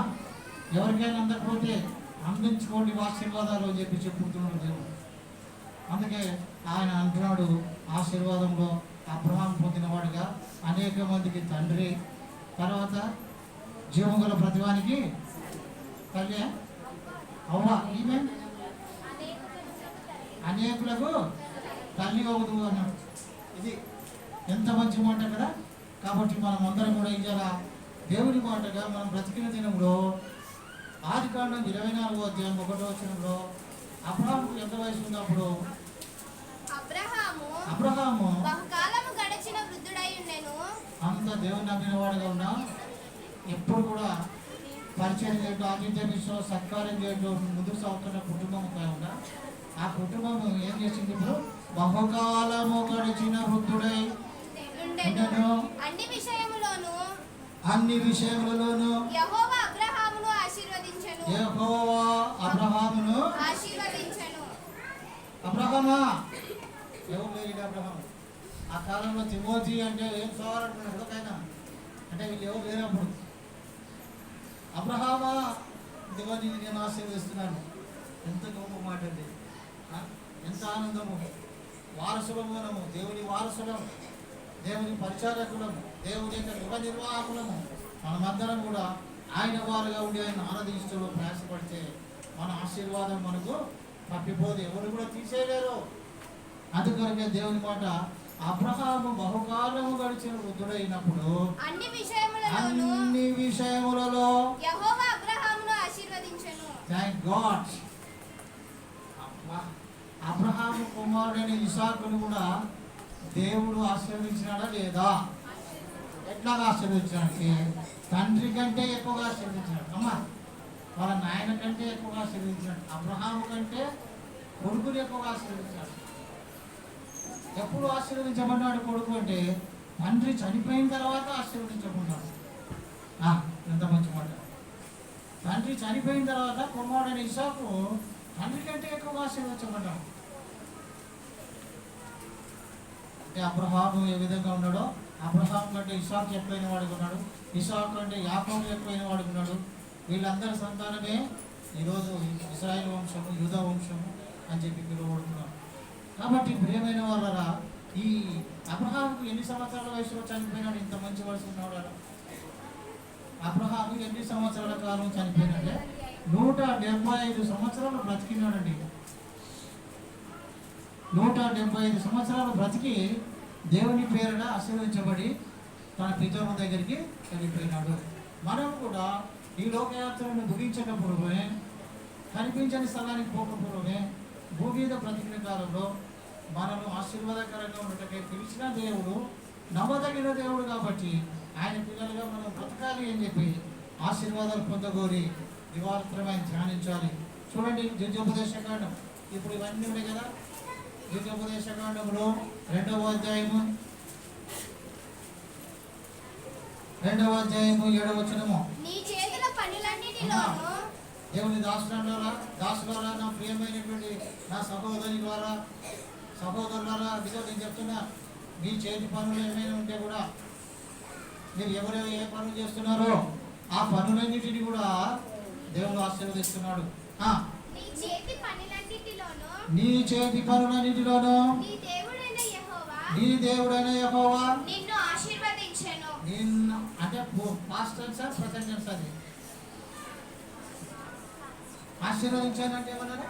ఎవరికైనా అందకపోతే అందించుకోండి ఆశీర్వాదాలు అని చెప్పి చెప్పుతున్నాడు దేవుడు. అందుకే ఆయన అంటున్నాడు, ఆశీర్వాదంలో అబ్రహాం పొందినవాడుగా అనేక మందికి తండ్రి, తర్వాత జీవం గల ప్రతివానికి తల్లి అవ్వ, ఈమె అనేకులకు తల్లి అవుదు అన్నాడు. ఇది ఎంత మంచి మాట కదా. కాబట్టి మనం అందరం కూడా ఇవాళ దేవుని మాటగా మనం బ్రతికిన దినంలో ఆదికాండం 24వ అధ్యాయం 1వ వచనంలో అబ్రహాముకు ఎంత వయసు ఉన్నప్పుడు అబ్రహాము బహుకాలము గడిచిన వృద్ధుడై ఉండెను. అంత దేవుని నమ్మిన వాడుగా ఉన్నా ఎప్పుడు కూడా పరిచయం చేయడం, ఆతిథ్యం ఇష్టం, సత్కారం చేయడం, ముందుకు సాగుతున్న కుటుంబం కాకుండా ఆ కుటుంబం ఏం చేసింది, ఇప్పుడు బహుకాలము గడిచిన వృద్ధుడై ఉండెను. అన్ని విషయములలోను యెహోవా అబ్రహామును ఆశీర్వదించెను. అబ్రహామా ఎవరు లేరు. అబ్రహాము ఆ కాలంలో తిమోతి అంటే ఏం సవాలంటున్నాడు ఎవరికైనా అంటే వీళ్ళు ఎవరు లేనప్పుడు అబ్రహామా ఇదిగో నేను ఆశీర్వదిస్తున్నాను. ఎంత గొప్ప మాట అండి, ఎంత ఆనందము. వారసులము మనము, దేవుని వారసులము, దేవుని పరిచారకులము, దేవుని యొక్క యుగ నిర్వాహకులము. మనమందరం కూడా ఆయన వారుగా ఉండి ఆయన ఆరాధిస్తూ ప్రయాసపడితే మన ఆశీర్వాదం మనకు తప్పిపోదు, ఎవరు కూడా తీసేయలేరు. అందుకొరకే దేవుని మాట, అబ్రహాము బహుకాలము గడిచిన వృద్ధుడైనప్పుడు అన్ని విషయములలో యెహోవా అబ్రహామును ఆశీర్వదించెను. Thank God. అబ్రహాము కుమారుడైన ఇసాకును కూడా దేవుడు ఆశీర్వదించినాడా లేదా? ఎట్లాగా ఆశీర్వదించాడంటే తండ్రి కంటే ఎక్కువగా ఆశీర్వదించాడు. అమ్మా వాళ్ళ నాయన కంటే ఎక్కువగా ఆశీర్వదించాడు. అబ్రహాము కంటే కొడుకుని ఎక్కువగా ఆశీర్వదించాడు. ఎప్పుడు ఆశీర్వదించబడ్డాడు కొడుకు అంటే తండ్రి చనిపోయిన తర్వాత ఆశీర్వదించబడ్డాడు. ఎంత మంచి మాట. తండ్రి చనిపోయిన తర్వాత కుమారుడైన ఇసాకు తండ్రి కంటే ఎక్కువగా ఆశీర్వదించబడ్డాడు. అంటే అబ్రహాము ఏ విధంగా ఉన్నాడో అబ్రహాం కంటే ఇసాకు ఎక్కువైన వాడికి ఉన్నాడు, ఇసాకు కంటే యాకోబు ఎక్కువైన వాడికి ఉన్నాడు. వీళ్ళందరి సంతానమే ఈరోజు ఇశ్రాయేలు వంశము, యూదా వంశము అని చెప్పి పిలువబడుతున్నారు. కాబట్టి ప్రియమైన వాళ్ళరా, ఈ అబ్రహాముకు ఎన్ని సంవత్సరాల వయసులో చనిపోయినాడు? ఇంత మంచి వయసు ఉన్నాడు. అబ్రహాము ఎన్ని సంవత్సరాల కాలం చనిపోయినాడే? 175 సంవత్సరాలు బ్రతికినాడండి. 175 సంవత్సరాలు బ్రతికి దేవుని పేరున ఆశీర్వదించబడి తన పితరుల దగ్గరికి వెళ్ళిపోయినాడు. మనం కూడా ఈ లోకయాత్రను ముగించకపోవడమే, కనిపించని స్థలానికి పోకపోవడమే, భూమి మీద బ్రతికిన కాలంలో మనను ఆశీర్వాదకరంగా ఉండటమే పిలిచిన దేవుడు, నమ్మదగిన దేవుడు. కాబట్టి ఆయన పిల్లలుగా మనం బ్రతకాలి అని చెప్పి ఆశీర్వాదాలు పొందగోరి దివారాత్రమైన ధ్యానించాలి. చూడండి ద్వితీయోపదేశకాండం, ఇప్పుడు ఇవన్నీ ఉన్నాయి కదా. ద్వితీయోపదేశకాండంలో 2వ అధ్యాయము 7వ వచనము, నీ చేతుల పనులన్నిటిలోనూ దేవుని దాసులారా నా ప్రియమైనటువంటి నా సహోదరులారా ఇదిగో నేను చెప్తున్నా, మీ చేతి పనులు ఏమైనా ఉంటే కూడా మీరు ఎవరెవరు ఏ పనులు చేస్తున్నారో ఆ పనులన్నిటిని కూడా దేవుడు ఆశీర్వదిస్తున్నాడు. నీ చేతి పనులన్నిటిలోనూ నీ దేవుడైన యెహోవా నిన్ను ఆశీర్వదించెను. నిన్ను అంటే పాస్ట్ టెన్స్ ప్రెజెంట్ టెన్స్. అది ఆశీర్వదించానంటే ఏమన్నారు?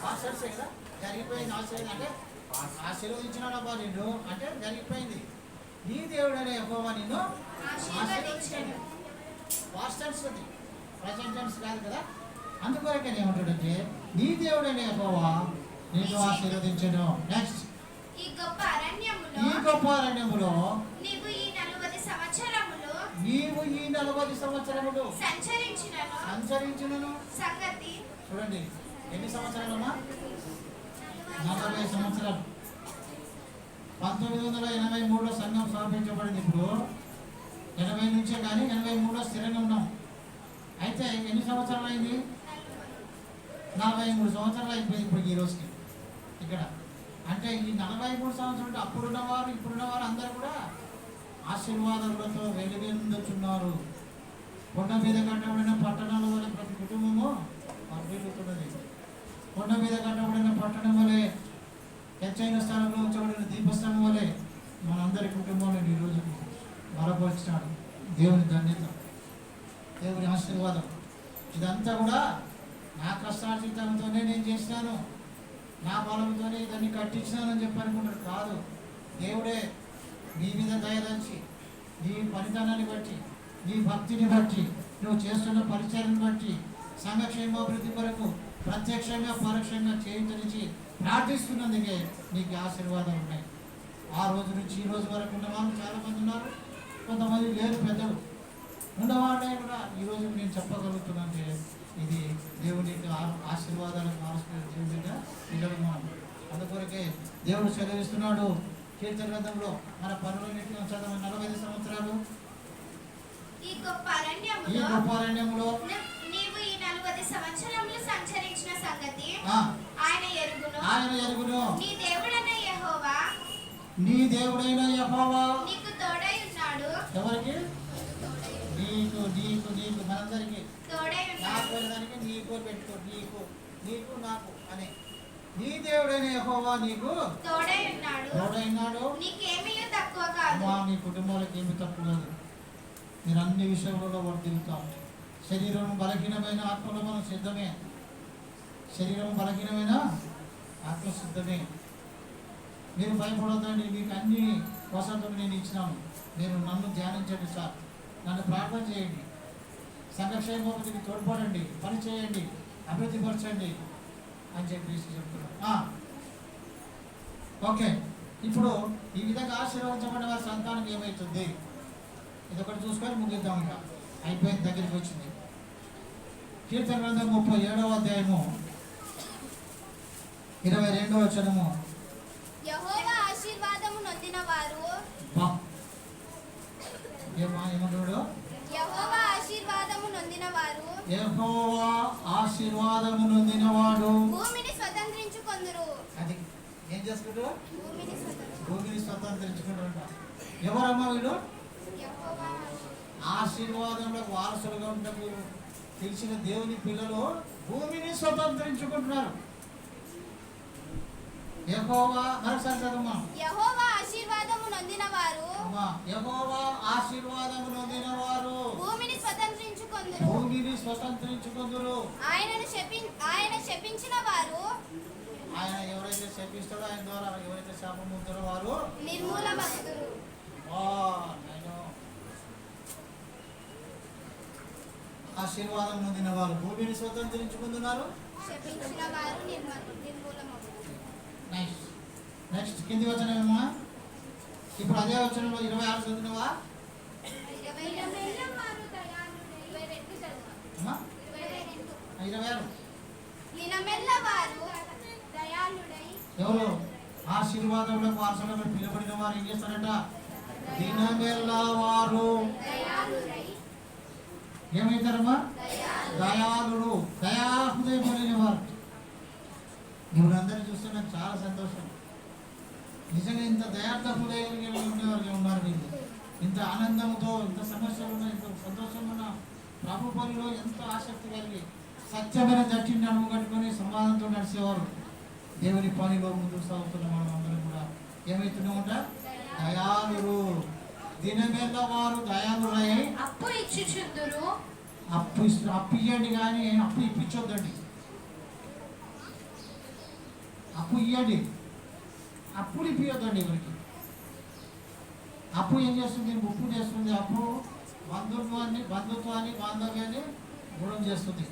పాస్ట్ టెన్స్ కదా, జరిగిపోయింది. ఆశీర్వదం అంటే ఆశీర్వదించినాడబ్బా నిన్ను అంటే జరిగిపోయింది. నీ దేవుడైన యెహోవా నిన్ను ఆశీర్వదించాడు. పాస్ట్ టెన్స్ ఉంది, ప్రెజెంట్ టెన్స్ కాదు కదా. అందుకొరకనే ఏమంటాడంటే నీ దేవుడైన యెహోవా నిన్ను ఆశీర్వదించను. నెక్స్ట్, ఈ గొప్ప అరణ్యములో ఈ గొప్ప అరణ్యములో నీవు ఈ 40 సంవత్సరములు నీవు ఈ 40 సంవత్సరములు సంచరించినను సంగతి. చూడండి ఎన్ని సంవత్సరాలమ్మా? 40 సంవత్సరాలు. 1983లో సంఘం స్థాపించబడింది. ఇప్పుడు 80 నుంచే కానీ 83లో స్థిరంగా ఉన్నాం. అయితే ఎన్ని సంవత్సరాలు అయింది? 43 సంవత్సరాలు అయిపోయింది ఇప్పుడు ఈ రోజుకి ఇక్కడ. అంటే ఈ 43 సంవత్సరాలు అప్పుడున్నవారు ఇప్పుడున్నవారు అందరూ కూడా ఆశీర్వాదాలతో వెలుగొందుచున్నారు. కొండ మీద కట్టబడిన పట్టణాల వల్ల ప్రతి కుటుంబము అభివృద్ధుతున్నది. కొండ మీద కట్టబడిన పట్టణం వలె, ఎత్తైన స్థలంలో ఉంచబడిన దీపస్థానం వలె మనందరి కుటుంబంలో ఈరోజు బలపరిచినాడు. దేవుని ధన్యత, దేవుని ఆశీర్వాదం. ఇదంతా కూడా నా కష్టార్జితంతోనే నేను చేసినాను, నా బలంతోనే దాన్ని కట్టించినానని చెప్పి అనుకుంటాడు. కాదు, దేవుడే నీ మీద దయదంచి, నీ పనితనాన్ని బట్టి, నీ భక్తిని బట్టి, నువ్వు చేస్తున్న పరిచయాన్ని బట్టి సంఘక్షేమాభివృద్ధి కొరకు ప్రత్యక్షంగా పరోక్షంగా చేయించి ప్రార్థిస్తున్నందుకే నీకు ఆశీర్వాదాలు ఉన్నాయి. ఆ రోజు నుంచి ఈ రోజు వరకు ఉన్నవాళ్ళు చాలామంది ఉన్నారు, కొంతమంది లేరు పెద్దలు. ఉన్నవాళ్ళే కూడా ఈరోజు నేను చెప్పగలుగుతున్నానంటే ఇది దేవుని ఆశీర్వాదాలకు ఆశీర్వదించగా పిల్లలు మనం. అందుకొరకే దేవుడు సెలవిస్తున్నాడు కీర్తన గ్రంథంలో మన పనులు చదవ 45 సంవత్సరాలు ఈ గొప్ప అరణ్యంలో నీవు ఈ 40 సంవత్సరములు సంచరించిన సంగతి ఆయన ఎరుగును. నీ దేవుడైన యెహోవా నీకు తోడై ఉన్నాడు. ఎవరికి? నీకు నీకు నీకు మనందరికీ తోడై ఉన్నాడు. దానికి నీకు పెట్టుకో, నీకు నీకు నాకు అని. నీ దేవుడైన యెహోవా నీకు తోడైనాడు. నీకేమీ తక్కువ కాదు. మీ కుటుంబాలకు ఏమి తక్కువ లేదు. మీరు అన్ని విషయంలో వర్తిల్తాం. శరీరం బలహీనమైన ఆత్మలో మనం సిద్ధమే. శరీరం బలహీనమైన ఆత్మ సిద్ధమే. మీరు భయపడొద్దండి, మీకు అన్ని వసతులు నేను ఇచ్చినాను. మీరు నన్ను ధ్యానించండి సార్, నన్ను ప్రార్థన చేయండి, సంఘక్షేమాభివృద్ధికి తోడ్పడండి, పని చేయండి, అభివృద్ధిపరచండి అని చెప్పేసి చెప్తున్నాను. ఓకే, ఇప్పుడు ఈ విధంగా ఆశీర్వదించబడిన వారి సంతానం ఏమవుతుంది ఇదొకటి చూసుకొని ముగిద్దాం. ఇంకా అయిపోయిన దగ్గరికి వచ్చింది. కీర్తన గ్రంథం 37వ అధ్యాయము 22వ వచనము. యెహోవా ఆశీర్వాదము నొందినవారు ఏమంటాడు? యెహోవా ఆశీర్వాదము నొందినవారు యెహోవా ఆశీర్వాదము నొందినవాడు భూమిని స్వతంత్రించుకొందురు. అది ఏం చేసుకుంటారు? భూమిని స్వతంత్రించుకుంటారంట. ఎవరమ్మా వీడు? యెహోవా ఆశీర్వాదంలో వారసులుగా ఉంటే మీరు తెలిసిన దేవుని పిల్లలు భూమిని స్వతంత్రించుకుంటున్నారు. యెహోవా మరొకసారి చదవమ్మా. యెహోవా ఆశీర్వాదము నొందినవారు యెహోవా ఆశీర్వాదము నొందినవారు భూమిని స్వతంత్రించుకొందురు. ఆయన శపించిన వారు, ఆయన ఎవరైతే శపిస్తాడో ఆయన ద్వారా ఎవరైతే శాపం పొందుతారో వారు నిర్మూలమగుదురు. ఆశీర్వాదం పొందిన వారు భూమిని స్వతంత్రించుకుంటున్నారు. శపించిన వారు నిర్మూలమగుదురు. నెక్స్ట్ కింది వచనమేమా? ఇప్పుడు అదే వచనంలో 26 చదివినవా? 26 ఎవరు ఆశీర్వాదంలో వారసులుగా పిలువబడిన వారు ఏం చేస్తారట? దినమెల్లా వారు ఏమవుతారమ్మా? దయాళుడు, దయాహృదయం కలిగిన వారు. ఇప్పుడు అందరూ చూస్తే నాకు చాలా సంతోషం. నిజంగా ఇంత దయార్థ హృదయం ఉండేవారు ఉన్నారు. వీళ్ళు ఇంత ఆనందంతో, ఇంత సమస్యలు, ఇంత సంతోషంగా ప్రభు పనిలో ఎంతో ఆసక్తి కలిగి సత్యమైన దట్టిని నడుము కట్టుకొని సమాధానంతో నడిచేవారు. దేవుని పనిలో ముందుకు సాగుతున్న మనం అందరం కూడా ఏమవుతున్నామంట? దయాళుడు. దినమెల్ల వారు దయాళులై అప్పు ఇచ్చుచుందురు. అప్పు ఇవ్వండి కానీ అప్పు ఇప్పించొద్దండి. అప్పు ఇవ్వండి, అప్పులు ఇప్పియొద్దండి ఎవరికి. అప్పు ఏం చేస్తుంది? ముప్పు చేస్తుంది. అప్పు బంధుత్వాన్ని బాంధవ్యాన్ని దూరం చేస్తుంది.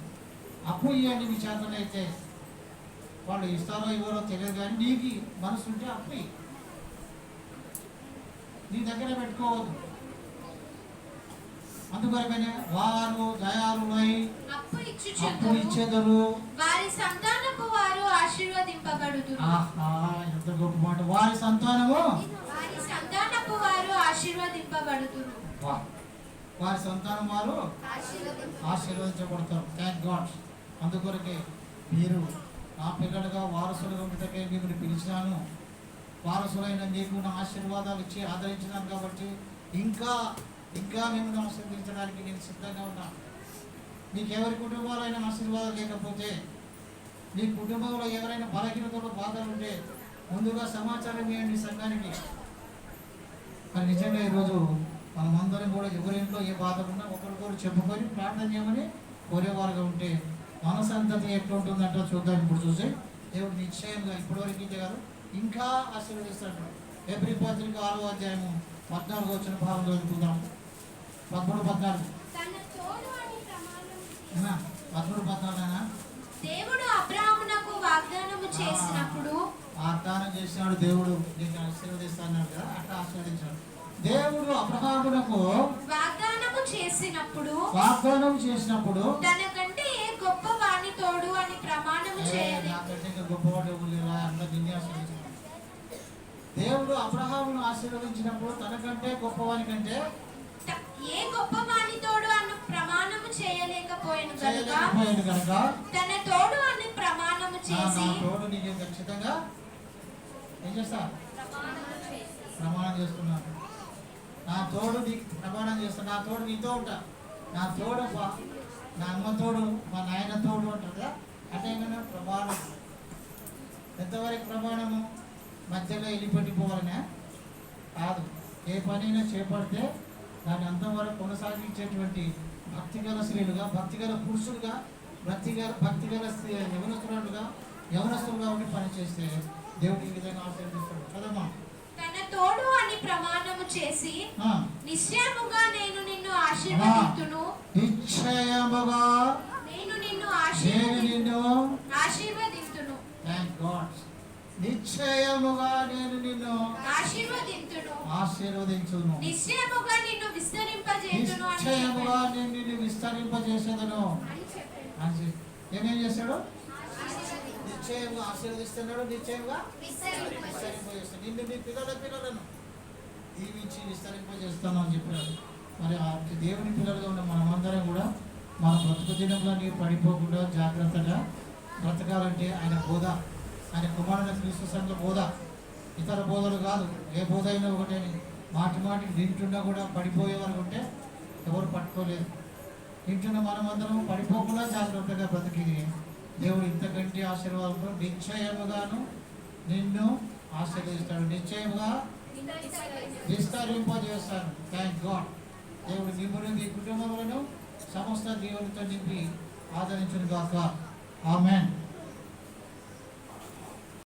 అప్పు ఇవ్వండి మీ చేతలు అయితే, వాళ్ళు ఇస్తారో ఇవ్వరో తెలియదు, కానీ నీకు మనసు ఉంటే అప్పు ఇయ్యి. నీ దగ్గర పెట్టుకోవద్దు. అందుకొరకనే వారు దయాళులై అప్పు అప్పు ఇచ్చేదరు, వారి సంతానపు వారు ఆశీర్వదింపబడుదురు. ఆహా, ఎంత గొప్ప మాట! వారి సంతానము వారి సంతానపు వారు ఆశీర్వదింపబడుదురు. వారి సంతానం వారు ఆశీర్వదించబడతారు. Thank God. అందుకొరకే మీరు నా పిల్లలుగా వారసులుగా ఉండటకే మిమ్మల్ని పిలిచినాను. వారసులైన మీకు నా ఆశీర్వాదాలు ఇచ్చి ఆదరించినాను కాబట్టి ఇంకా మిమ్మల్ని ఆశీర్వదించడానికి నేను సిద్ధంగా ఉన్నాను. మీకు ఎవరి కుటుంబాలైనా ఆశీర్వాదాలు లేకపోతే, మీ కుటుంబంలో ఎవరైనా బలహీనతలు బాధలు ఉంటే ముందుగా సమాచారం ఇవ్వండి సంఘానికి. మరి నిజంగా ఈరోజు మనమందరం కూడా ఎవరింట్లో ఏ బాధ ఉన్నా ఒకరికొకరు చెప్పుకొని ప్రార్థన చేయమని కోరేవారుగా ఉంటే మన సంతతి ఎట్లా ఉంటుందంటో చూద్దాం. ఇప్పుడు చూసి దేవుడు నిశ్చయంగా ఇప్పటివరకు ఇదే కాదు, ఇంకా ఆశీర్వదిస్తాడు. ఎబ్రీ పత్రిక 6వ అధ్యాయము 14వ వచన భాగం చదువుకుందాం. 13-14. తన తోడు అని ప్రమాణం 13-14 దేవుడు అబ్రాహామునకు వాగ్దానము చేసినప్పుడు, వాగ్దానం చేసినాడు దేవుడు, నీకు ఆశీర్వదిస్తాడు కదా, అట్లా ఆశీర్వదించాడు. దేవుడు అబ్రహామునకు వాగ్దానము చేసినప్పుడు తనకంటే ఏ గొప్ప వాని తోడు అని ప్రమాణము చేయలేదు. నాకంటే ఇంకా గొప్పవాడు ఎవరు లేరా, అందరూ నిన్నే ఆశీర్వదించాడు. దేవుడు అబ్రహామును ఆశీర్వదించినప్పుడు తనకంటే గొప్పవాని కంటే ఏ గొప్ప వాని తోడు అని ప్రమాణము చేయలేకపోయాను కనుక తన తోడు అని ప్రమాణము చేసి, తోడు నీకు ఖచ్చితంగా ఏం చేస్తా? ప్రమాణం చేస్తున్నాను. నా తోడు నీకు ప్రమాణం చేస్తాను. నా తోడు నీతో ఉంటా. నా తోడు నా అమ్మ తోడు, మా నాయన తోడు అంటారు కదా, అంటే ఏమన్నా ప్రమాణం. ఎంతవరకు ప్రమాణము? మధ్యలో వెళ్ళిపెట్టిపోవాలనే కాదు. ఏ పనైనా చేపడితే దాన్ని అంతవరకు కొనసాగించేటువంటి భక్తిగల స్త్రీలుగా, భక్తిగల పురుషులుగా, భక్తిగల యవనస్తులుగా ఉండి పనిచేస్తే దేవుడు ఈ విధంగా ఆశీర్వదిస్తాడు. చదమ్మా. తన తోడు అని ప్రమాణము చేసి, నిశ్చయముగా నేను నిన్ను ఆశీర్వదింతును, నిశ్చయముగా నేను నిన్ను ఆశీర్వదింతును. Thank God. నిశ్చయముగా నేను నిన్ను ఆశీర్వదించును, నిశ్చయముగా నిన్ను విస్తరింపజేయుదును, నిశ్చయముగా నేను నిన్ను విస్తరింపజేసేదను. ఏమేం చేశాడు? నిశ్చయంగా ఆశీర్వదిస్తున్నాడు, నిశ్చయంగా విస్తరింపజేస్తాడు. నిన్ను నీ పిల్లలను దీవించి విస్తరింపజేస్తాను అని చెప్పాడు. మరి ఆ దేవుని పిల్లలుగా ఉన్న మనమందరం కూడా మన బ్రతుకు దినంలో నీవు పడిపోకుండా జాగ్రత్తగా బ్రతకాలంటే ఆయన బోధ, ఆయన కుమారుల క్రీస్తు సంఘ బోధ, ఇతర బోధలు కాదు. ఏ బోధ అయినా ఒకటే. మాటికి వింటున్నా కూడా పడిపోయేవారు ఉంటే ఎవరు పట్టుకోలేదు. వింటున్న మనమందరం పడిపోకుండా జాగ్రత్తగా బ్రతికి దేవుడు ఇంతకంటే ఆశీర్వాదంతో నిశ్చయముగాను నిన్ను ఆశీర్వదిస్తాడు, నిశ్చయముగా విస్తరింపజేస్తాడు. Thank God. దేవుడు మిమ్మల్ని మీ కుటుంబంలోనూ సమస్త దేవునితో నింపి ఆదరించును గాక. ఆమేన్.